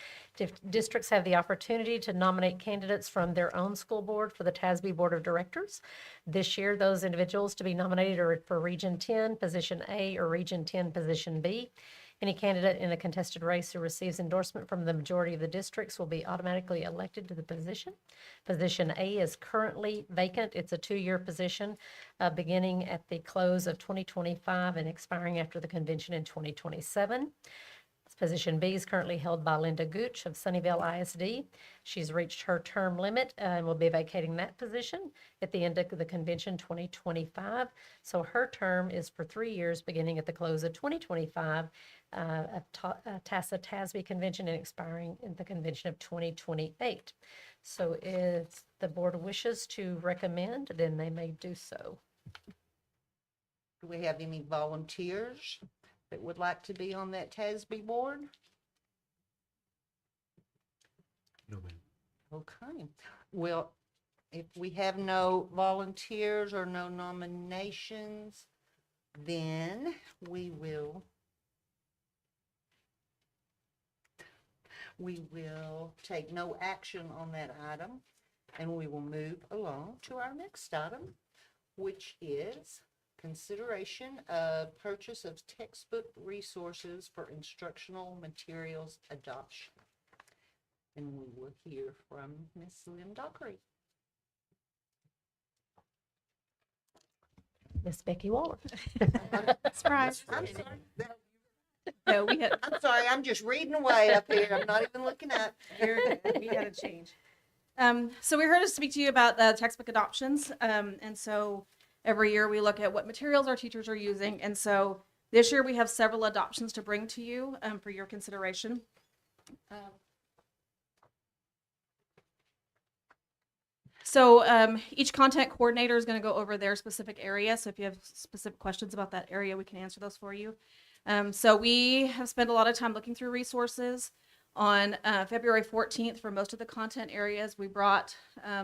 Districts have the opportunity to nominate candidates from their own school board for the TASB Board of Directors. This year, those individuals to be nominated are for Region 10, Position A, or Region 10, Position B. Any candidate in a contested race who receives endorsement from the majority of the districts will be automatically elected to the position. Position A is currently vacant. It's a 2-year position beginning at the close of 2025 and expiring after the convention in 2027. Position B is currently held by Linda Gooch of Sunnyvale ISD. She's reached her term limit and will be vacating that position at the end of the convention 2025. So her term is for 3 years, beginning at the close of 2025, TASA TASB convention and expiring in the convention of 2028. So if the board wishes to recommend, then they may do so. Do we have any volunteers that would like to be on that TASB board? No, ma'am. Okay. Well, if we have no volunteers or no nominations, then we will take no action on that item, and we will move along to our next item, which is consideration of purchase of textbook resources for instructional materials adoption. And we will hear from Miss Lynn Dockery. Miss Becky Waller. Surprise. I'm sorry. No, we had, I'm sorry, I'm just reading away up here. I'm not even looking up. We had a change. So we're here to speak to you about the textbook adoptions. And so every year we look at what materials our teachers are using. And so this year we have several adoptions to bring to you for your consideration. So each content coordinator is going to go over their specific area. So if you have specific questions about that area, we can answer those for you. So we have spent a lot of time looking through resources. On February 14th, for most of the content areas, we brought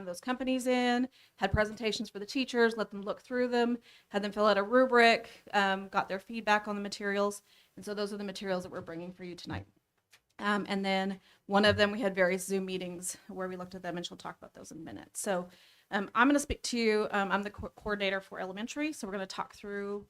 those companies in, had presentations for the teachers, let them look through them, had them fill out a rubric, got their feedback on the materials. And so those are the materials that we're bringing for you tonight. And then one of them, we had various Zoom meetings where we looked at them, and she'll talk about those in a minute. So I'm going to speak to you. I'm the coordinator for elementary, so we're going to talk through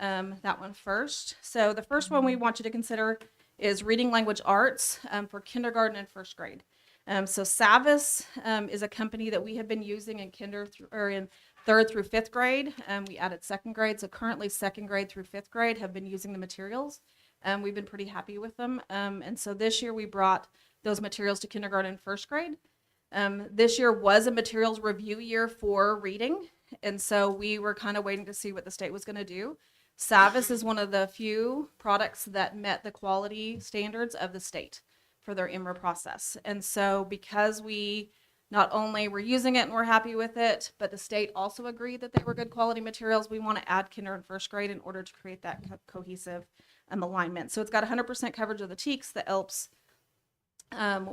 that one first. So the first one we want you to consider is reading language arts for kindergarten and first grade. So Savis is a company that we have been using in in third through fifth grade. We added second grade, so currently second grade through fifth grade have been using the materials. We've been pretty happy with them. And so this year we brought those materials to kindergarten and first grade. This year was a materials review year for reading. And so we were kind of waiting to see what the state was going to do. Savis is one of the few products that met the quality standards of the state for their IMRA process. And so because we not only were using it and we're happy with it, but the state also agreed that they were good quality materials, we want to add kinder and first grade in order to create that cohesive alignment. So it's got 100% coverage of the TEKS, the ELPS.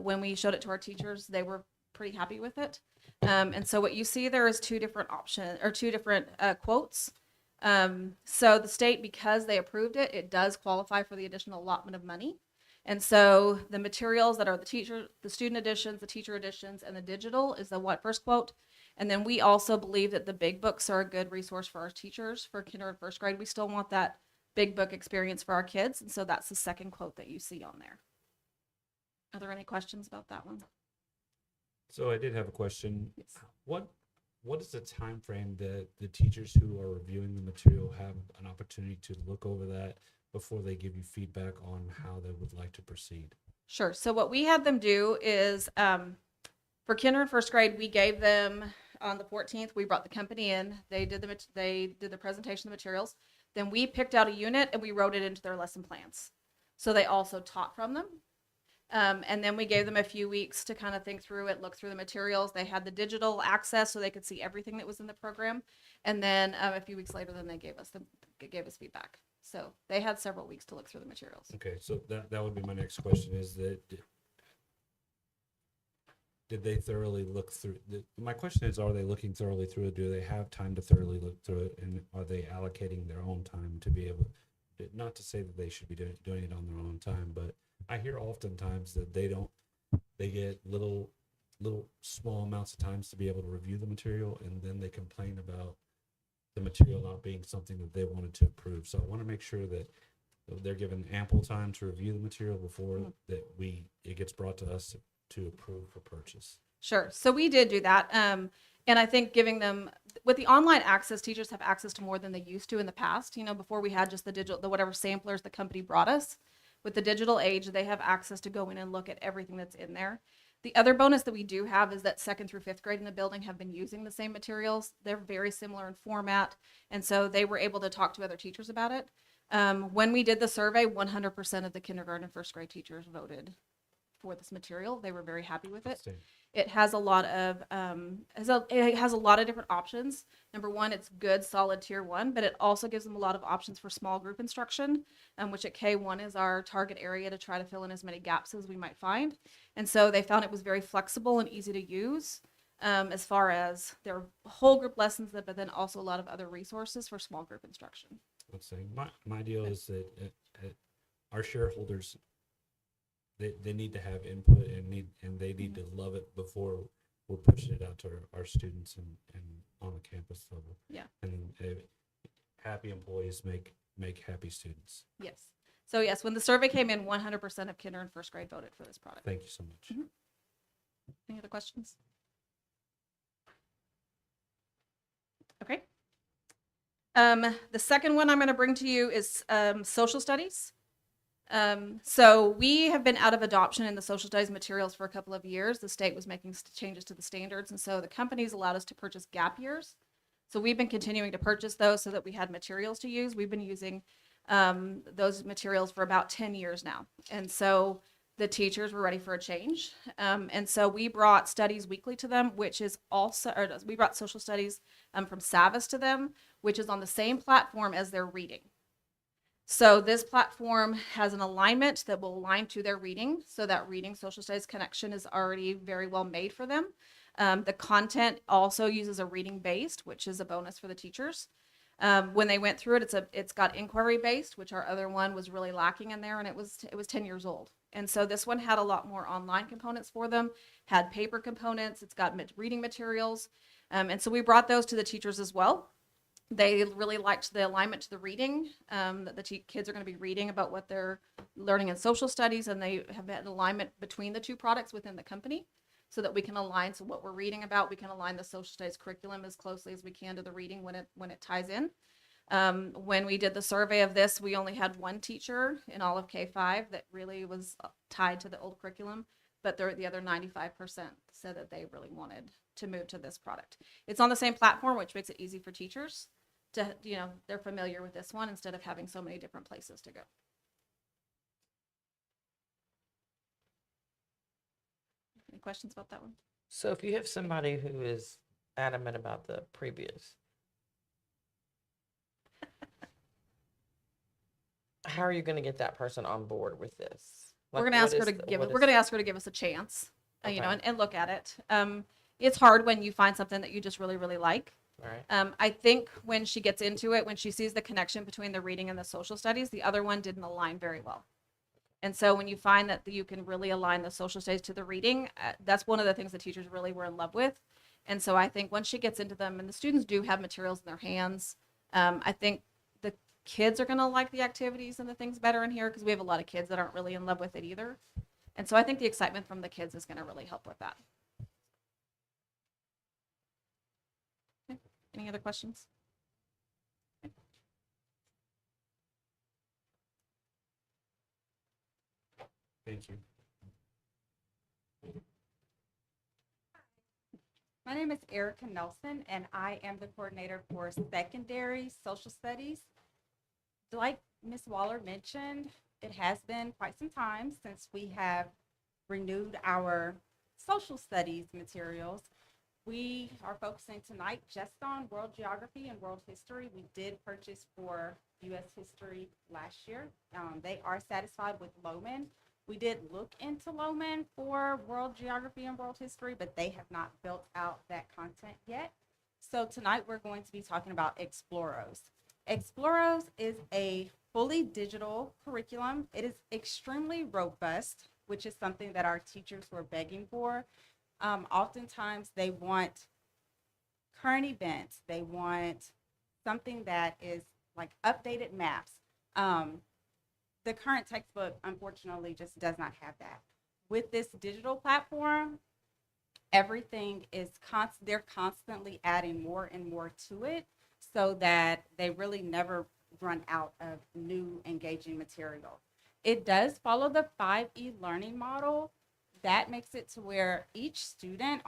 When we showed it to our teachers, they were pretty happy with it. And so what you see there is two different quotes. So the state, because they approved it, it does qualify for the additional allotment of money. And so the materials that are the student editions, the teacher editions, and the digital is the first quote. And then we also believe that the big books are a good resource for our teachers for kinder and first grade. We still want that big book experience for our kids. And so that's the second quote that you see on there. Are there any questions about that one? So I did have a question. Yes. What is the time frame that the teachers who are reviewing the material have an opportunity to look over that before they give you feedback on how they would like to proceed? Sure. So what we had them do is for kinder and first grade, we gave them on the 14th, we brought the company in. They did the presentation of the materials. Then we picked out a unit and we wrote it into their lesson plans. So they also taught from them. And then we gave them a few weeks to kind of think through it, look through the materials. They had the digital access so they could see everything that was in the program. And then a few weeks later, then they gave us feedback. So they had several weeks to look through the materials. Okay, so that would be my next question is that did they thoroughly look through? My question is, are they looking thoroughly through it? Do they have time to thoroughly look through it? And are they allocating their own time to be able, not to say that they should be doing it on their own time, but I hear oftentimes that they get little small amounts of times to be able to review the material, and then they complain about the material not being something that they wanted to approve. So I want to make sure that they're given ample time to review the material before it gets brought to us to approve for purchase. Sure. So we did do that. And I think giving them, with the online access, teachers have access to more than they used to in the past. Before we had just the whatever samplers the company brought us. With the digital age, they have access to go in and look at everything that's in there. The other bonus that we do have is that second through fifth grade in the building have been using the same materials. They're very similar in format. And so they were able to talk to other teachers about it. When we did the survey, 100% of the kindergarten and first grade teachers voted for this material. They were very happy with it. It has a lot of it has a lot of different options. Number one, it's good, solid tier one, but it also gives them a lot of options for small group instruction, which at K1 is our target area to try to fill in as many gaps as we might find. And so they found it was very flexible and easy to use, as far as their whole group lessons, but then also a lot of other resources for small group instruction. Let's say my deal is that our shareholders, they need to have input and they need to love it before we're pushing it out to our students and on the campus level. Yeah. And happy employees make happy students. Yes. So yes, when the survey came in, 100% of kinder and first grade voted for this product. Thank you so much. Any other questions? Okay. The second one I'm going to bring to you is social studies. So we have been out of adoption in the social studies materials for a couple of years. The state was making changes to the standards, and so the companies allowed us to purchase gap years. So we've been continuing to purchase those so that we had materials to use. We've been using those materials for about 10 years now. And so the teachers were ready for a change. And so we brought Studies Weekly to them, which is also, or we brought social studies from Savas to them, which is on the same platform as their reading. So this platform has an alignment that will align to their reading. So that reading social studies connection is already very well made for them. The content also uses a reading based, which is a bonus for the teachers. When they went through it, it's got inquiry based, which our other one was really lacking in there, and it was 10 years old. And so this one had a lot more online components for them, had paper components, it's got reading materials. And so we brought those to the teachers as well. They really liked the alignment to the reading, that the kids are going to be reading about what they're learning in social studies, and they have had alignment between the two products within the company so that we can align. So what we're reading about, we can align the social studies curriculum as closely as we can to the reading when it ties in. When we did the survey of this, we only had one teacher in all of K5 that really was tied to the old curriculum, but the other 95% said that they really wanted to move to this product. It's on the same platform, which makes it easy for teachers to, they're familiar with this one instead of having so many different places to go. Any questions about that one? So if you have somebody who is adamant about the previous, how are you going to get that person on board with this? We're going to ask her to give us a chance, and look at it. It's hard when you find something that you just really, really like. Right. I think when she gets into it, when she sees the connection between the reading and the social studies, the other one didn't align very well. And so when you find that you can really align the social studies to the reading, that's one of the things the teachers really were in love with. And so I think once she gets into them, and the students do have materials in their hands, I think the kids are going to like the activities and the things better in here because we have a lot of kids that aren't really in love with it either. And so I think the excitement from the kids is going to really help with that. Okay. Any other questions? Okay. Thank you. My name is Erica Nelson, and I am the coordinator for secondary social studies. Like Ms. Waller mentioned, it has been quite some time since we have renewed our social studies materials. We are focusing tonight just on world geography and world history. We did purchase for U.S. history last year. They are satisfied with Lohman. We did look into Lohman for world geography and world history, but they have not built out that content yet. So tonight we're going to be talking about Exploros. Exploros is a fully digital curriculum. It is extremely robust, which is something that our teachers were begging for. Oftentimes they want current events. They want something that is like updated maps. The current textbook, unfortunately, just does not have that. With this digital platform, everything is they're constantly adding more and more to it so that they really never run out of new engaging material. It does follow the 5E learning model. That makes it to where each student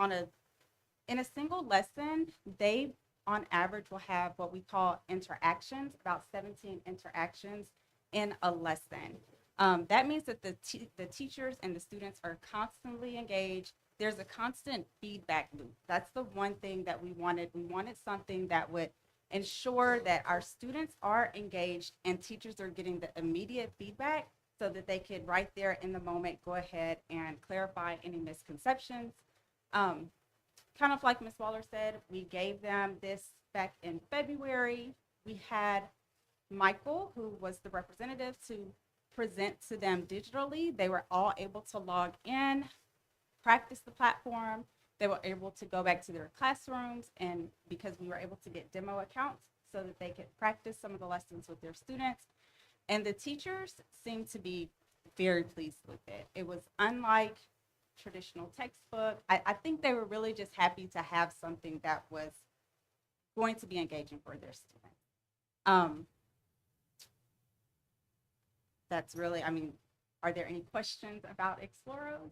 in a single lesson, they on average will have what we call interactions, about 17 interactions in a lesson. That means that the teachers and the students are constantly engaged. there's a constant feedback loop. That's the one thing that we wanted. We wanted something that would ensure that our students are engaged and teachers are getting the immediate feedback so that they could right there in the moment go ahead and clarify any misconceptions. Kind of like Ms. Waller said, we gave them this back in February. We had Michael, who was the representative, to present to them digitally. They were all able to log in, practice the platform. They were able to go back to their classrooms, and because we were able to get demo accounts so that they could practice some of the lessons with their students. And the teachers seemed to be very pleased with it. It was unlike traditional textbook. I think they were really just happy to have something that was going to be engaging for their students. That's really, I mean, are there any questions about Exploros?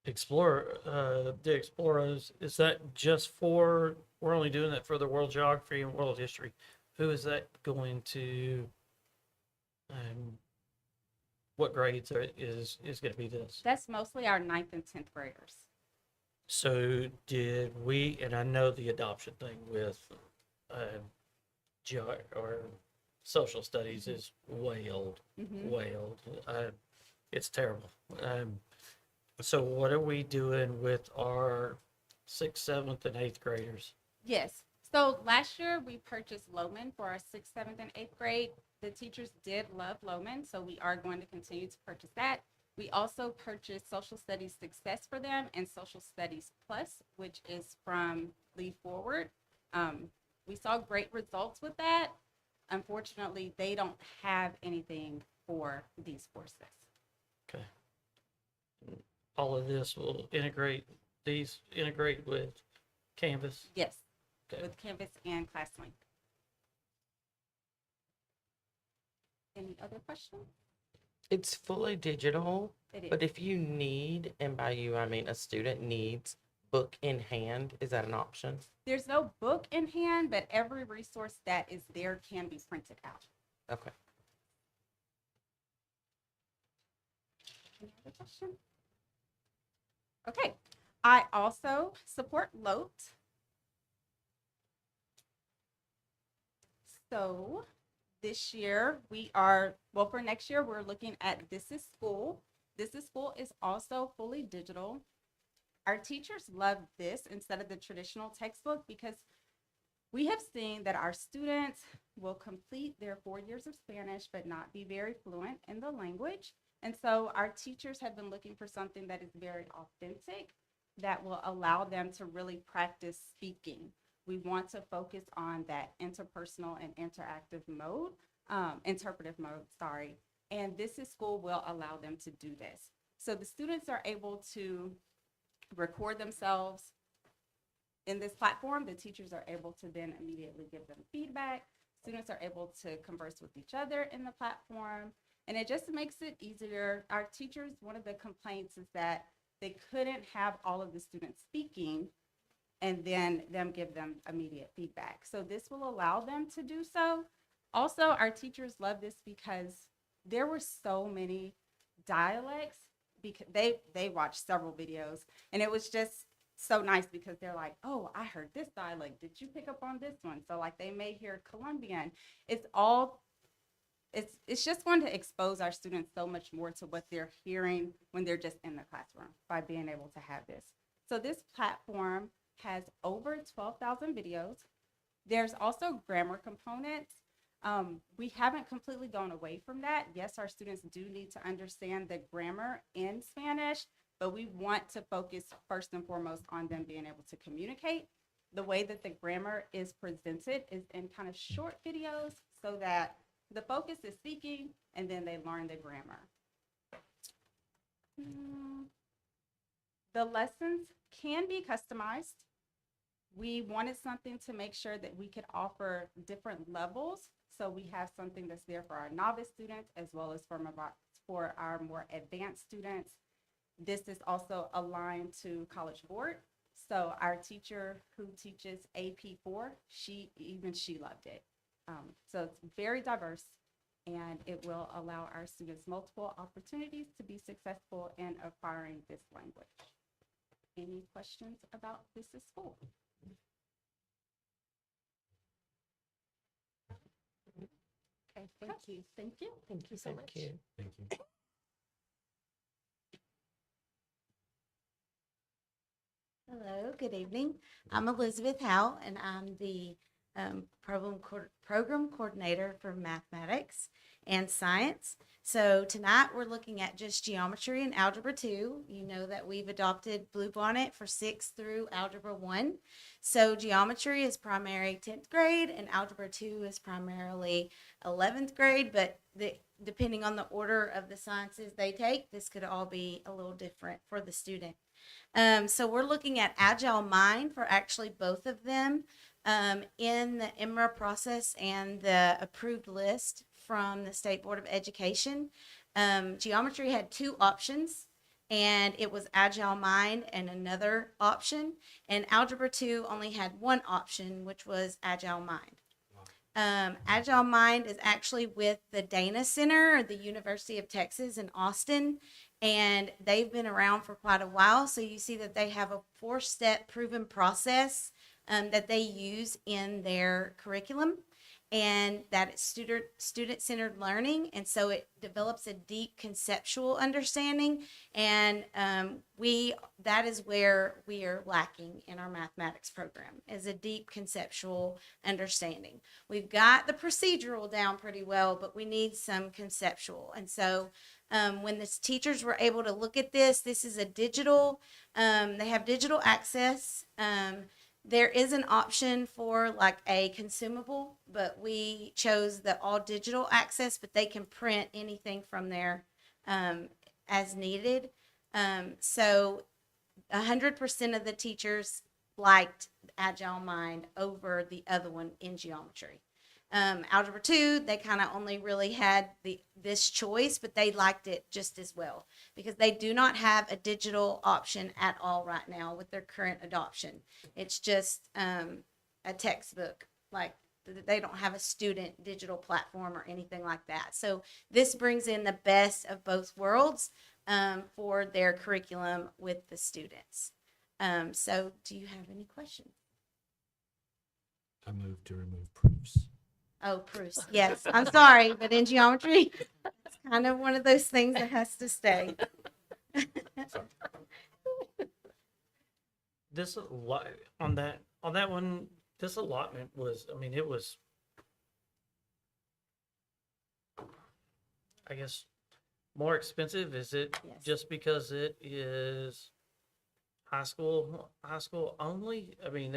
The Exploros, is that just for, we're only doing that for the world geography and world history? Who is that going to, what grades is going to be this? That's mostly our 9th and 10th graders. So did we, and I know the adoption thing with or social studies is way old, way old. It's terrible. So what are we doing with our 6th, 7th, and 8th graders? Yes. So last year we purchased Loman for our 6th, 7th, and 8th grade. The teachers did love Loman, so we are going to continue to purchase that. We also purchased Social Studies Success for them and Social Studies Plus, which is from Lead Forward. We saw great results with that. Unfortunately, they don't have anything for these courses. Okay. All of this will integrate with Canvas? Yes, Okay. with Canvas and ClassLink. Any other questions? It's fully digital, It but is. if you need, and by you I mean a student needs book in hand, is that an option? There's no book in hand, but every resource that is there can be printed out. Okay. Any other question? Okay. I also support LOTE. So this year for next year, we're looking at This is School. This is School is also fully digital. Our teachers love this instead of the traditional textbook because we have seen that our students will complete their 4 years of Spanish but not be very fluent in the language. And so our teachers have been looking for something that is very authentic that will allow them to really practice speaking. We want to focus on that interpersonal and interpretive mode, sorry. And This is School will allow them to do this. So the students are able to record themselves in this platform. The teachers are able to then immediately give them feedback. Students are able to converse with each other in the platform. And it just makes it easier. Our teachers, one of the complaints is that they couldn't have all of the students speaking and then them give them immediate feedback. So this will allow them to do so. Also, our teachers love this because there were so many dialects because they watched several videos, and it was just so nice because they're like, oh, I heard this dialect. Did you pick up on this one? So like they may hear Colombian. It's just going to expose our students so much more to what they're hearing when they're just in the classroom by being able to have this. So this platform has over 12,000 videos. There's also grammar components. We haven't completely gone away from that. Yes, our students do need to understand the grammar in Spanish, but we want to focus first and foremost on them being able to communicate. The way that the grammar is presented is in kind of short videos so that the focus is speaking and then they learn the grammar. The lessons can be customized. We wanted something to make sure that we could offer different levels. So we have something that's there for our novice students as well as for our more advanced students. This is also aligned to College Board. So our teacher who teaches AP4, she loved it. So it's very diverse. and it will allow our students multiple opportunities to be successful in acquiring this language. Any questions about this at school? Okay, thank you. Thank you. Thank you so Thank much. you. Thank you. Hello, good evening. I'm Elizabeth Howe, and I'm the program coordinator for mathematics and science. So tonight we're looking at just geometry and algebra 2. You know that we've adopted Bluebonnet for 6 through algebra 1. So geometry is primary 10th grade, and algebra 2 is primarily 11th grade, but depending on the order of the sciences they take, this could all be a little different for the student. So we're looking at Agile Mind for actually both of them in the IMRA process and the approved list from the State Board of Education. Geometry had 2 options, and it was Agile Mind and another option. And Algebra 2 only had 1 option, which was Agile Mind. Agile Mind is actually with the Dana Center at the University of Texas in Austin, and they've been around for quite a while. So you see that they have a 4-step proven process that they use in their curriculum, and that it's student-centered learning, and so it develops a deep conceptual understanding, and that is where we are lacking in our mathematics program, is a deep conceptual understanding. We've got the procedural down pretty well, but we need some conceptual, and so when the teachers were able to look at this is a digital, they have digital access. There is an option for like a consumable, but we chose the all digital access, but they can print anything from there as needed. So 100% of the teachers liked Agile Mind over the other one in geometry. Algebra 2, they kind of only really had this choice, but they liked it just as well because they do not have a digital option at all right now with their current adoption. It's just a textbook. Like they don't have a student digital platform or anything like that. So this brings in the best of both worlds for their curriculum with the students. So do you have any questions? I move to remove proofs. Oh, proofs. Yes, I'm sorry, but in geometry, it's kind of one of those things that has to stay. This on that one, this allotment was, I mean, it was, I guess, more expensive. Is it Yes. just because it is high school only? I mean,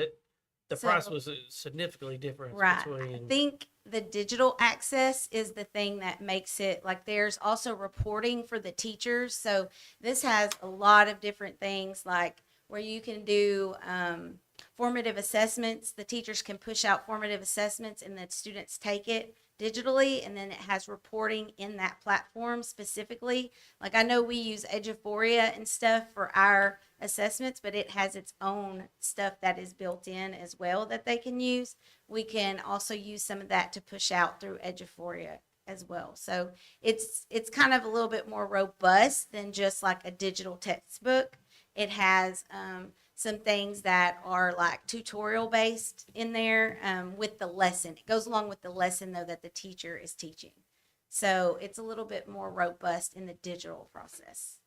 the So- price was significantly different Right. between. I think the digital access is the thing that makes it like there's also reporting for the teachers. So this has a lot of different things like where you can do formative assessments. The teachers can push out formative assessments and the students take it digitally, and then it has reporting in that platform specifically. Like I know we use Eduphoria and stuff for our assessments, but it has its own stuff that is built in as well that they can use. We can also use some of that to push out through Eduphoria as well. So it's kind of a little bit more robust than just like a digital textbook. It has some things that are like tutorial based in there with the lesson. It goes along with the lesson though that the teacher is teaching. So it's a little bit more robust in the digital process.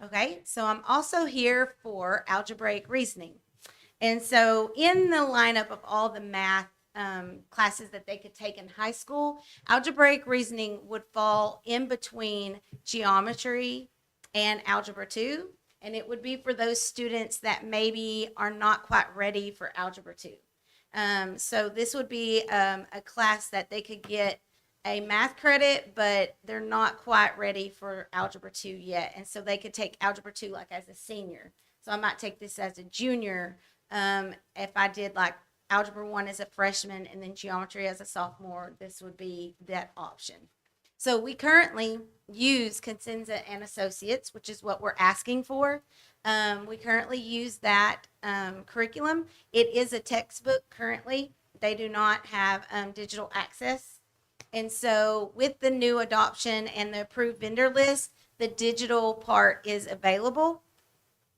Okay, so I'm also here for algebraic reasoning. And so in the lineup of all the math classes that they could take in high school, algebraic reasoning would fall in between geometry and algebra 2. And it would be for those students that maybe are not quite ready for algebra 2. So this would be a class that they could get a math credit, but they're not quite ready for algebra 2 yet. And so they could take algebra 2 like as a senior. So I might take this as a junior if I did like algebra 1 as a freshman and then geometry as a sophomore. This would be that option. So we currently use Consenza and Associates, which is what we're asking for. We currently use that curriculum. It is a textbook currently they do not have digital access. And so with the new adoption and the approved vendor list, the digital part is available.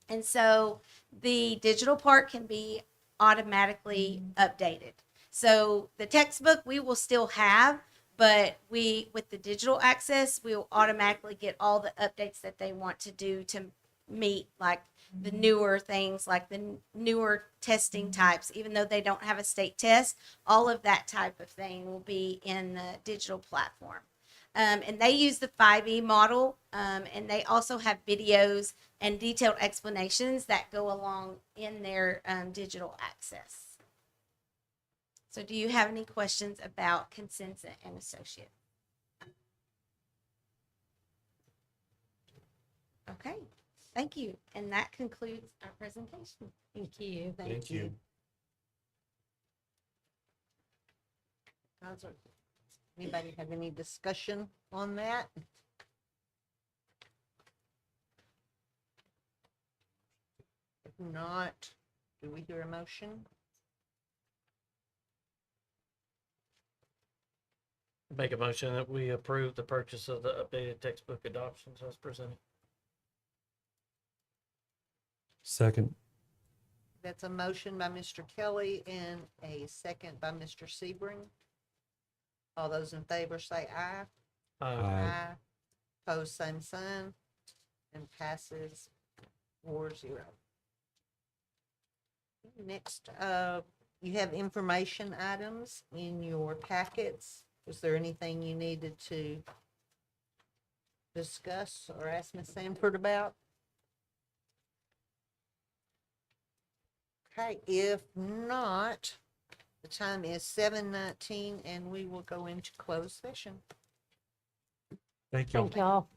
And so the digital part can be automatically updated. So the textbook we will still have, but with the digital access, we will automatically get all the updates that they want to do to meet like the newer things, like the newer testing types, even though they don't have a state test, all of that type of thing will be in the digital platform. And they use the 5E model, and they also have videos and detailed explanations that go along in their digital access. So do you have any questions about Consensus and Associate? Okay, thank you. And that concludes our presentation. Thank you. Thank you. Anybody have any discussion on that? If not, do we hear a motion? Make a motion that we approve the purchase of the updated textbook adoptions as presented. Second. That's a motion by Mr. Kelly and a second by Mr. Sebring. All those in favor say aye. Aye. Pose same sign, and passes 4-0. Next, you have information items in your packets. Was there anything you needed to discuss or ask Ms. Sanford about? Okay, if not, the time is 7:19 and we will go into closed session. Thank y'all. Thank y'all.